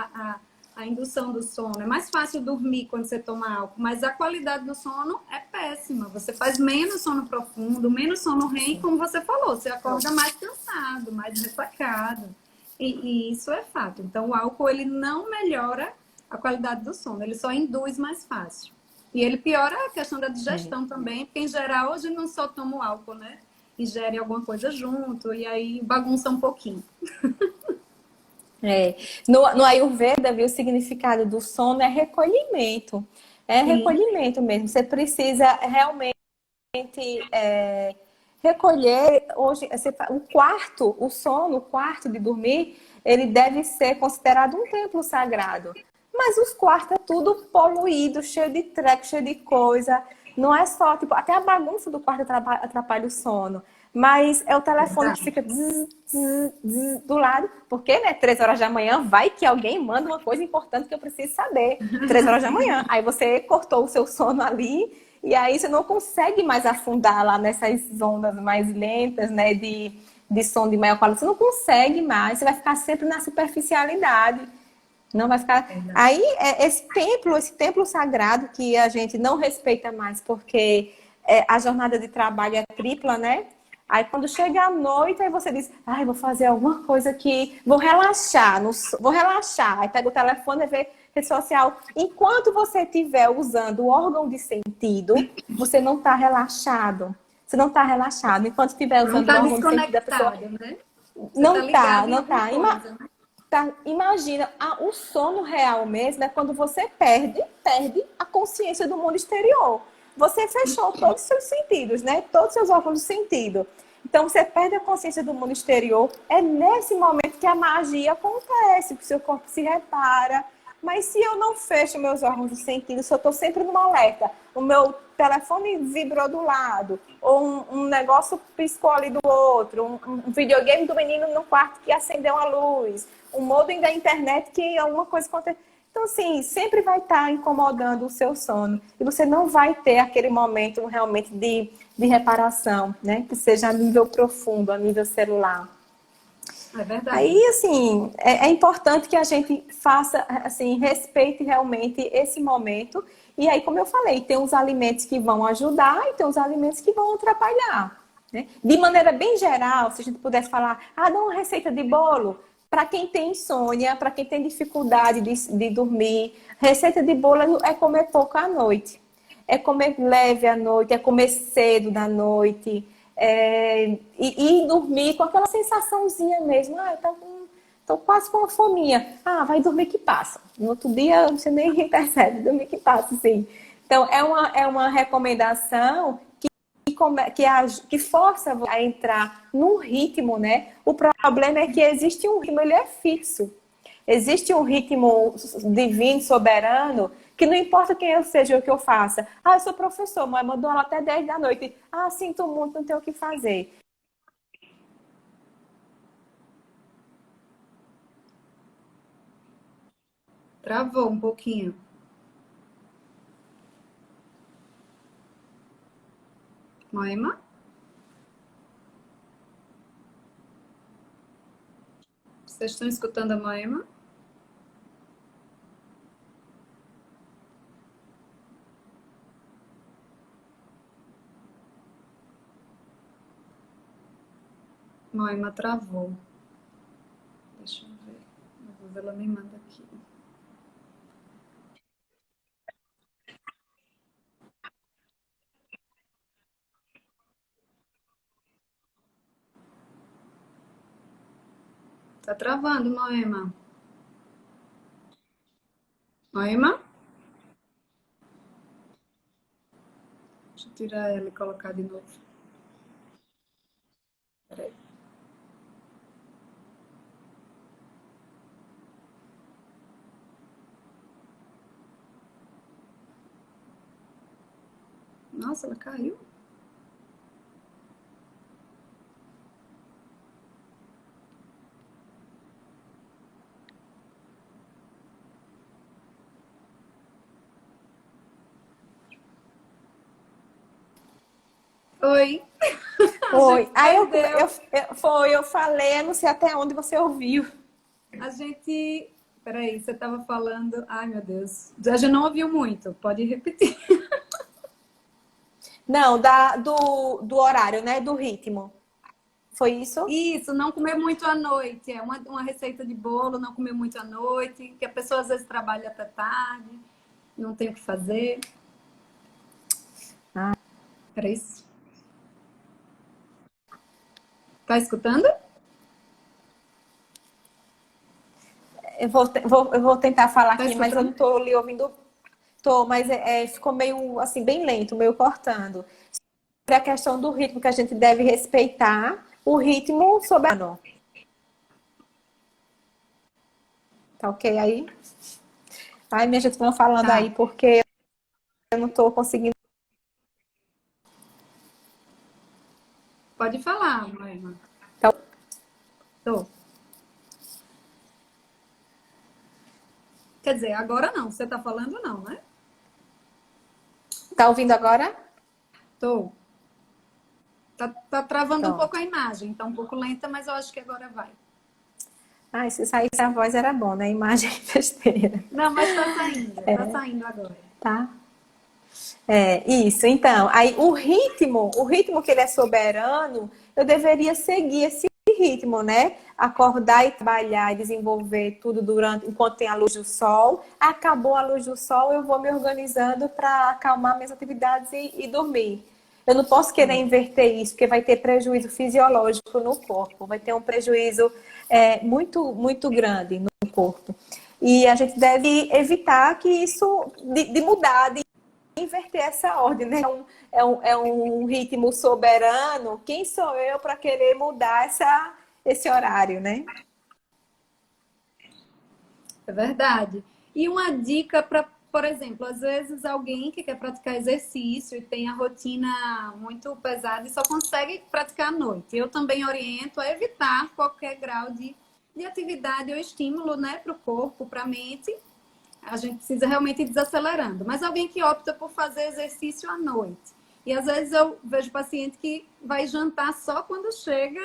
S1: a indução do sono. É mais fácil dormir quando você toma álcool, mas a qualidade do sono é péssima. Você faz menos sono profundo, menos sono REM, como você falou. Você acorda mais cansado, mais ressacado. E isso é fato. Então, o álcool, ele não melhora a qualidade do sono. Ele só induz mais fácil. E ele piora a questão da digestão também, porque, em geral, hoje não só toma o álcool, né? Ingere alguma coisa junto e aí bagunça um pouquinho.
S2: No Ayurveda, viu, o significado do sono é recolhimento. É Sim. recolhimento mesmo. Você precisa realmente recolher. Hoje, o sono, o quarto de dormir, ele deve ser considerado um templo sagrado. Mas os quartos é tudo poluído, cheio de treco, cheio de coisa. Não é só, tipo, até a bagunça do quarto atrapalha o sono. Mas é o telefone que fica do lado. Porque, né, 3 horas da manhã, vai que alguém manda uma coisa importante que eu preciso saber. 3 horas da manhã. Aí você cortou o seu sono ali. E aí você não consegue mais afundar lá nessas ondas mais lentas, né, de sono de maior qualidade. Você não consegue mais. Você vai ficar sempre na superficialidade. Não vai ficar. Aí, esse templo sagrado que a gente não respeita mais, porque a jornada de trabalho é tripla, né? Aí quando chega a noite, aí você diz, ai, vou fazer alguma coisa aqui, vou relaxar, vou relaxar. Aí pega o telefone e vê rede social. Enquanto você estiver usando o órgão de sentido, você não está relaxado. Você não está relaxado. Enquanto estiver
S1: Não
S2: usando o
S1: está
S2: órgão de sentido da pessoa,
S1: desconectado, né? Você está
S2: não tá,
S1: ligado em
S2: não
S1: alguma
S2: tá.
S1: coisa, né?
S2: Imagina, o sono real mesmo é quando você perde a consciência do mundo exterior. Você fechou todos os seus sentidos, né? Todos os seus órgãos de sentido. Então você perde a consciência do mundo exterior. É nesse momento que a magia acontece, que o seu corpo se repara. Mas se eu não fecho meus órgãos de sentido, se eu estou sempre numa alerta, o meu telefone vibrou do lado, ou um negócio piscou ali do outro, um videogame do menino no quarto que acendeu a luz, um modem da internet que alguma coisa aconteceu. Então, assim, sempre vai estar incomodando o seu sono. E você não vai ter aquele momento realmente de reparação, né? Que seja a nível profundo, a nível celular.
S1: É verdade.
S2: Aí, assim, é importante que a gente faça, assim, respeite realmente esse momento. E aí, como eu falei, tem uns alimentos que vão ajudar e tem uns alimentos que vão atrapalhar, né? De maneira bem geral, se a gente pudesse falar, dá uma receita de bolo para quem tem insônia, para quem tem dificuldade de dormir. Receita de bolo é comer pouco à noite. É comer leve à noite, é comer cedo da noite. E dormir com aquela sensaçãozinha mesmo. Tô quase com uma fominha. Vai dormir que passa. No outro dia você nem percebe, dormir que passa, sim. Então, é uma recomendação que força a entrar num ritmo, né? O problema é que existe um ritmo, ele é fixo. Existe um ritmo divino, soberano, que não importa quem eu seja ou o que eu faça. Eu sou professor, mas mandou aula até 10 da noite. Sinto muito, não tenho o que fazer.
S1: Travou um pouquinho. Moema? Vocês estão escutando a Moema? Moema travou. Deixa eu ver. Às vezes ela me manda aqui. Tá travando, Moema. Moema? Deixa eu tirar ela e colocar de novo. Peraí. Nossa, ela caiu. Oi.
S2: Oi. Aí
S1: Perdeu.
S2: eu falei, eu não sei até onde você ouviu.
S1: A gente. Peraí, você estava falando. Ai, meu Deus. A gente não ouviu muito. Pode repetir.
S2: Não, do horário, né? Do ritmo. Foi isso?
S1: Isso, não comer muito à noite. É uma receita de bolo, não comer muito à noite. Que a pessoa às vezes trabalha até tarde, não tem o que fazer. Era isso? Tá escutando?
S2: Eu vou tentar falar
S1: Tá
S2: aqui, mas eu não
S1: escutando?
S2: estou lhe ouvindo. Tô, mas ficou meio assim, bem lento, meio cortando. Sobre a questão do ritmo, que a gente deve respeitar o ritmo soberano. Tá ok aí? Ai, minha gente, vão falando
S1: Tá.
S2: aí, porque eu não estou conseguindo.
S1: Pode falar, Moema.
S2: Então,
S1: Tô. Quer dizer, agora não. Você tá falando não, né?
S2: tá ouvindo agora?
S1: Tô. Tá travando um pouco
S2: Pronto.
S1: a imagem. Tá um pouco lenta, mas eu acho que agora vai.
S2: Se saísse a voz era bom, né? Imagem besteira.
S1: Não, mas tá saindo agora.
S2: Tá? Isso. Então, aí o ritmo que ele é soberano, eu deveria seguir esse ritmo, né? Acordar e trabalhar e desenvolver tudo enquanto tem a luz do sol. Acabou a luz do sol, eu vou me organizando para acalmar minhas atividades e dormir. Eu não posso querer inverter isso, porque vai ter prejuízo fisiológico no corpo, vai ter um prejuízo muito, muito grande no corpo. E a gente deve evitar que isso, de mudar, de inverter essa ordem, né? É um ritmo soberano. Quem sou eu para querer mudar esse horário, né?
S1: É verdade. E uma dica para, por exemplo, às vezes alguém que quer praticar exercício e tem a rotina muito pesada e só consegue praticar à noite. Eu também oriento a evitar qualquer grau de atividade ou estímulo, né, para o corpo, para a mente. A gente precisa realmente ir desacelerando. Mas alguém que opta por fazer exercício à noite. E às vezes eu vejo paciente que vai jantar só quando chega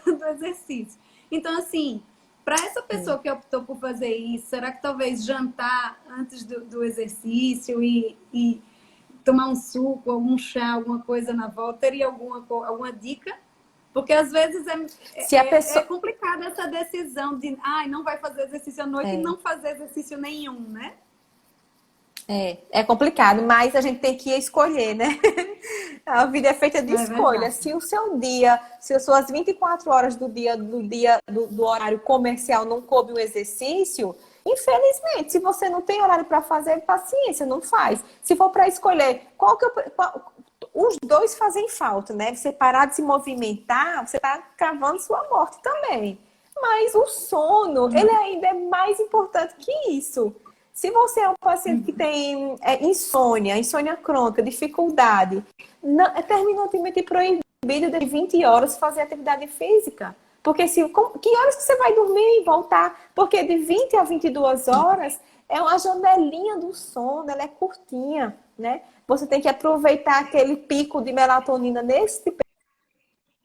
S1: do exercício. Então, assim, para essa pessoa que optou por fazer isso, será que talvez jantar antes do exercício e tomar um suco, algum chá, alguma coisa na volta, teria alguma dica? Porque às vezes
S2: Se a pessoa...
S1: é complicada essa decisão de não vai fazer exercício à noite e não fazer exercício nenhum, né?
S2: É complicado, mas a gente tem que escolher, né? A vida é feita de escolha. Se o seu dia, se as suas 24 horas do horário comercial não coube o exercício, infelizmente, se você não tem horário para fazer, paciência, não faz. Se for para escolher, os dois fazem falta, né? Você parar de se movimentar, você está cavando sua morte também. Mas o sono, ele ainda é mais importante que isso. Se você é um paciente que tem insônia crônica, dificuldade, é terminantemente proibido de 20 horas fazer atividade física. Porque que horas que você vai dormir e voltar? Porque de 20 a 22 horas é uma janelinha do sono, ela é curtinha, né? Você tem que aproveitar aquele pico de melatonina nesse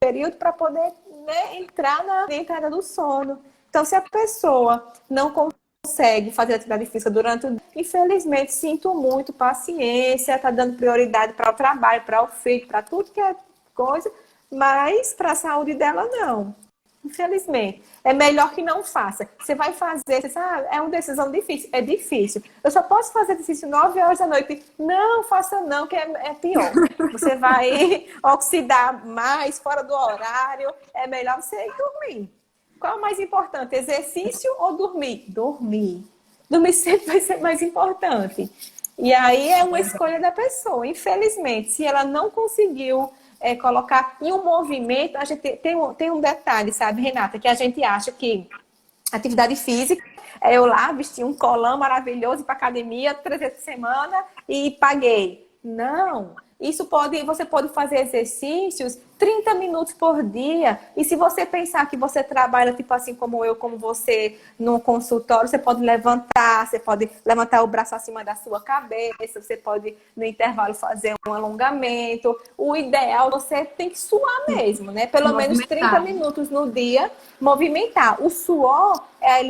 S2: período para poder, né, entrar na entrada do sono. Então, se a pessoa não consegue fazer atividade física durante o dia, infelizmente, sinto muito, paciência, tá dando prioridade para o trabalho, para o filho, para tudo que é coisa, mas para a saúde dela não. Infelizmente. É melhor que não faça. Você vai fazer, você sabe, é uma decisão difícil. É difícil. Eu só posso fazer exercício 9 horas da noite. Não, faça não, que é pior. Você vai oxidar mais fora do horário. É melhor você ir dormir. Qual é o mais importante? Exercício ou dormir? Dormir. Dormir sempre vai ser mais importante. E aí é uma escolha da pessoa. Infelizmente, se ela não conseguiu colocar em um movimento, a gente tem um detalhe, sabe, Renata, que a gente acha que atividade física é eu lá vestir um colã maravilhoso para academia 3 vezes por semana e paguei. Não. Você pode fazer exercícios 30 minutos por dia. E se você pensar que você trabalha, tipo assim como eu, como você, no consultório, você pode levantar o braço acima da sua cabeça, você pode, no intervalo, fazer um alongamento. O ideal, você tem que suar mesmo, né? Pelo menos 30 minutos no dia, movimentar. O suor é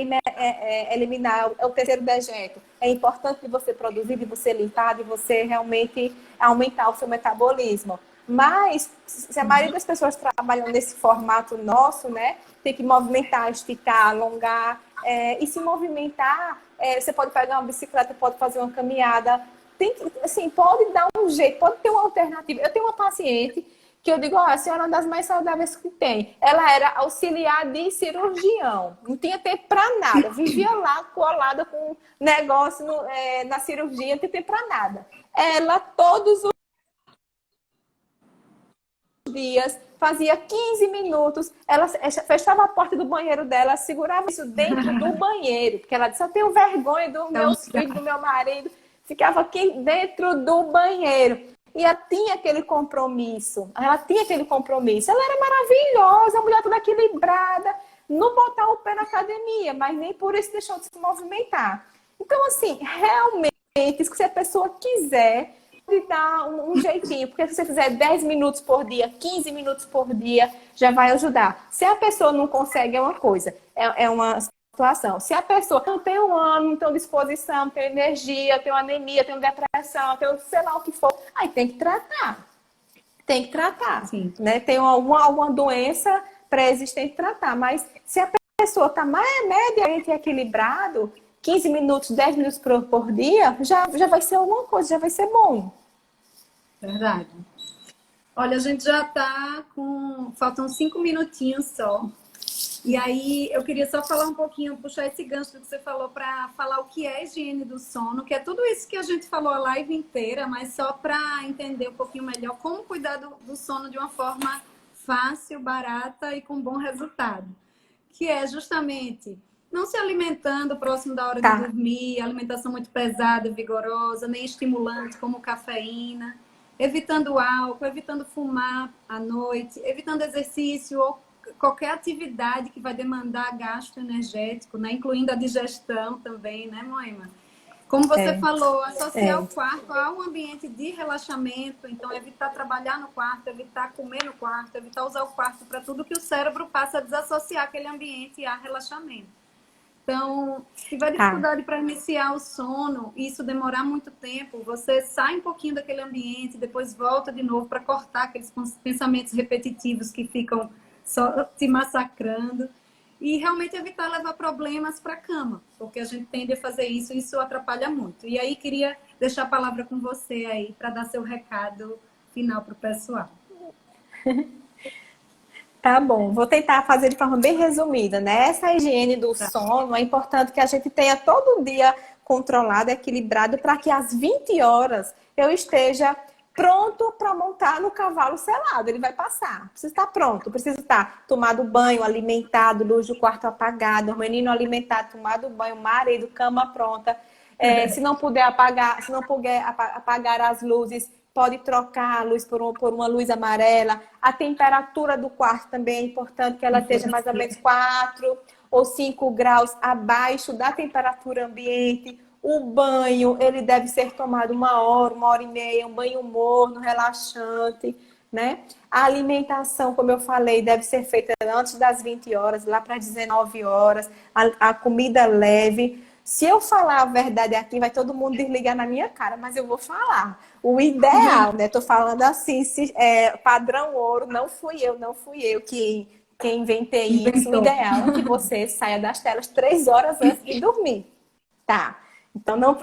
S2: eliminar o terceiro dejeto. É importante de você produzir, de você limpar, de você realmente aumentar o seu metabolismo. Mas, se a maioria das pessoas trabalham nesse formato nosso, né? Tem que movimentar, esticar, alongar. E se movimentar, você pode pegar uma bicicleta, pode fazer uma caminhada. Pode dar um jeito, pode ter uma alternativa. Eu tenho uma paciente que eu digo, a senhora é uma das mais saudáveis que tem. Ela era auxiliar de cirurgião, não tinha tempo para nada, vivia lá colada com negócio na cirurgia, não tinha tempo para nada. Ela, todos os dias, fazia 15 minutos, ela fechava a porta do banheiro dela, segurava isso dentro do banheiro, porque ela disse, eu tenho vergonha dos meus filhos, do meu marido, ficava aqui dentro do banheiro. E ela tinha aquele compromisso. Ela era maravilhosa, a mulher toda equilibrada, não botar o pé na academia, mas nem por isso deixou de se movimentar. Então, assim, realmente, se a pessoa quiser, pode dar um jeitinho. Porque se você fizer 10 minutos por dia, 15 minutos por dia, já vai ajudar. Se a pessoa não consegue, é uma coisa. É uma situação. Se a pessoa não tem um ânimo, não tem disposição, não tem energia, tem uma anemia, tem uma depressão, tem sei lá o que for, aí tem que tratar. tem que tratar,
S1: Sim.
S2: né? Tem alguma doença pré-existente tratar, mas se a pessoa está mediamente equilibrado, 15 minutos, 10 minutos por dia, já vai ser alguma coisa, já vai ser bom.
S1: Verdade. Olha, a gente já tá com... Faltam 5 minutinhos só. E aí, eu queria só falar um pouquinho, puxar esse gancho do que você falou para falar o que é higiene do sono, que é tudo isso que a gente falou a live inteira, mas só para entender um pouquinho melhor como cuidar do sono de uma forma fácil, barata e com bom resultado. Que é justamente não se alimentando próximo da hora de
S2: Tá.
S1: dormir, alimentação muito pesada, vigorosa, nem estimulante como cafeína, evitando álcool, evitando fumar à noite, evitando exercício ou qualquer atividade que vai demandar gasto energético, né? Incluindo a digestão também, né, Moema? Como você falou, associar o quarto a um ambiente de relaxamento, então evitar trabalhar no quarto, evitar comer no quarto, evitar usar o quarto para tudo que o cérebro passa a desassociar aquele ambiente a relaxamento. Então, se tiver dificuldade para iniciar o sono e isso demorar muito tempo, você sai um pouquinho daquele ambiente, depois volta de novo para cortar aqueles pensamentos repetitivos que ficam só te massacrando. E realmente evitar levar problemas para a cama, porque a gente tende a fazer isso e isso atrapalha muito. E aí, queria deixar a palavra com você aí, para dar seu recado final para o pessoal.
S2: Tá bom, vou tentar fazer de forma bem resumida, né? Essa higiene do sono é importante que a gente tenha todo dia controlado, equilibrado, para que às 20 horas eu esteja pronto para montar no cavalo selado. Ele vai passar. Precisa estar pronto, precisa estar tomado banho, alimentado, luz do quarto apagada, o menino alimentado, tomado banho, marido, cama pronta. Se não puder apagar, se não puder apagar as luzes, pode trocar a luz por uma luz amarela. A temperatura do quarto também é importante que ela esteja mais ou menos 4 ou 5 graus abaixo da temperatura ambiente. O banho, ele deve ser tomado 1 hora e meia, um banho morno, relaxante, né? A alimentação, como eu falei, deve ser feita antes das 20 horas, lá para 19 horas. A comida leve. Se eu falar a verdade aqui, vai todo mundo desligar na minha cara, mas eu vou falar. O ideal, né? Tô falando assim, padrão ouro, não fui eu que inventei isso. O ideal é que você saia das telas 3 horas antes de dormir. Tá. Então não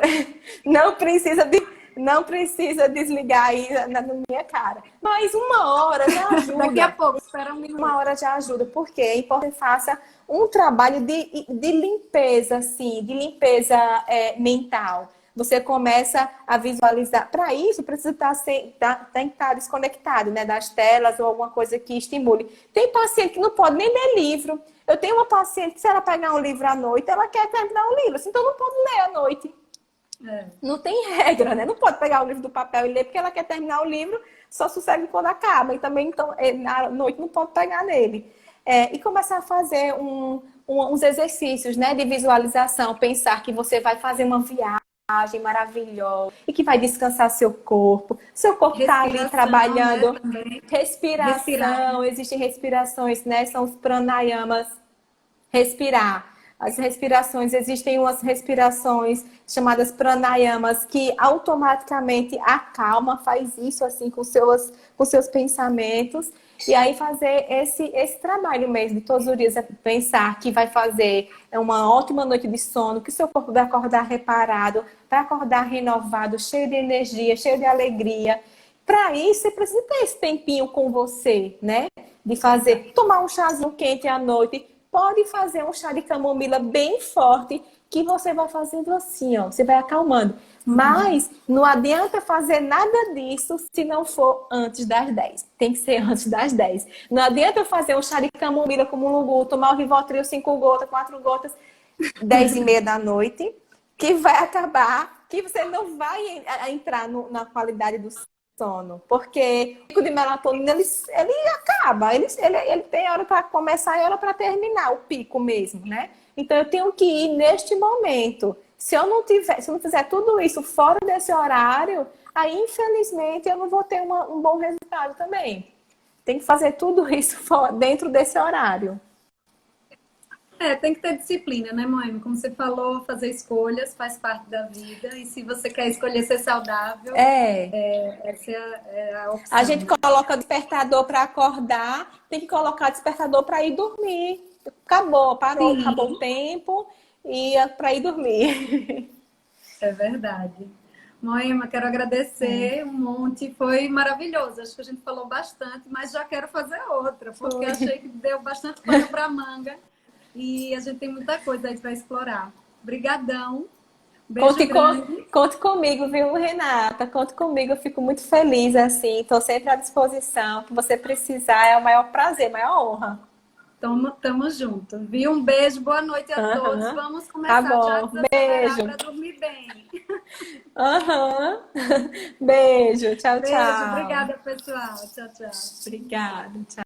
S2: precisa desligar aí na minha cara. Mas 1 hora já ajuda.
S1: Daqui a pouco, espera um minuto.
S2: 1 hora já ajuda, porque é importante que faça um trabalho de limpeza, assim, de limpeza mental. Você começa a visualizar. Para isso, precisa tem que estar desconectado, né, das telas ou alguma coisa que estimule. Tem paciente que não pode nem ler livro. Eu tenho uma paciente que, se ela pegar um livro à noite, ela quer terminar o livro, então não pode ler à noite. Não tem regra, né? Não pode pegar o livro do papel e ler porque ela quer terminar o livro, só sossega quando acaba. E também, então, na noite não pode pegar nele. E começar a fazer uns exercícios, né, de visualização. Pensar que você vai fazer uma viagem maravilhosa e que vai descansar seu corpo. Seu corpo está ali trabalhando. Né, respiração, existem respirações, né? São os pranayamas. Respirar. As respirações, existem umas respirações chamadas pranayamas que automaticamente acalma, faz isso assim com seus pensamentos. E aí fazer esse trabalho mesmo, de todos os dias, é pensar que vai fazer uma ótima noite de sono, que seu corpo vai acordar reparado, vai acordar renovado, cheio de energia, cheio de alegria. Para isso, você precisa ter esse tempinho com você, né? De fazer, tomar um chazinho quente à noite. Pode fazer um chá de camomila bem forte, que você vai fazendo assim, ó. Você vai acalmando. Mas não adianta fazer nada disso se não for antes das 10. Tem que ser antes das 10. Não adianta eu fazer um chá de camomila como um Lugu, tomar o Rivotril 5 gotas, 4 gotas, 10h30 da noite, que vai acabar, que você não vai entrar na qualidade do sono, porque o pico de melatonina ele acaba, ele tem hora para começar e hora para terminar, o pico mesmo, né? Então eu tenho que ir neste momento. Se eu não fizer tudo isso fora desse horário, aí infelizmente eu não vou ter um bom resultado também. Tem que fazer tudo isso dentro desse horário.
S1: Tem que ter disciplina, né, Moema? Como você falou, fazer escolhas faz parte da vida. E se você quer escolher ser saudável,
S2: É.
S1: essa é a
S2: A
S1: opção,
S2: gente
S1: né?
S2: coloca despertador para acordar, tem que colocar despertador para ir dormir. Acabou, parou, acabou o
S1: Sim,
S2: tempo e para ir dormir.
S1: é verdade. Moema, quero agradecer um monte. Foi maravilhoso. Acho que a gente falou bastante, mas já quero fazer outra, porque
S2: Foi.
S1: achei que deu bastante pano para manga. E a gente tem muita coisa aí para explorar. Obrigadão. Beijo
S2: Conte,
S1: grande.
S2: conte comigo, viu, Renata? Conte comigo, eu fico muito feliz assim, estou sempre à disposição. O que você precisar é o maior prazer, a maior honra.
S1: Tamo junto. Viu? Um beijo, boa noite a todos.
S2: Aham.
S1: Vamos
S2: Tá
S1: começar já a
S2: bom,
S1: desacelerar
S2: beijo.
S1: para dormir bem.
S2: Aham. Beijo, tchau,
S1: Beijo,
S2: tchau.
S1: obrigada, pessoal. Tchau, tchau.
S2: Obrigada, tchau.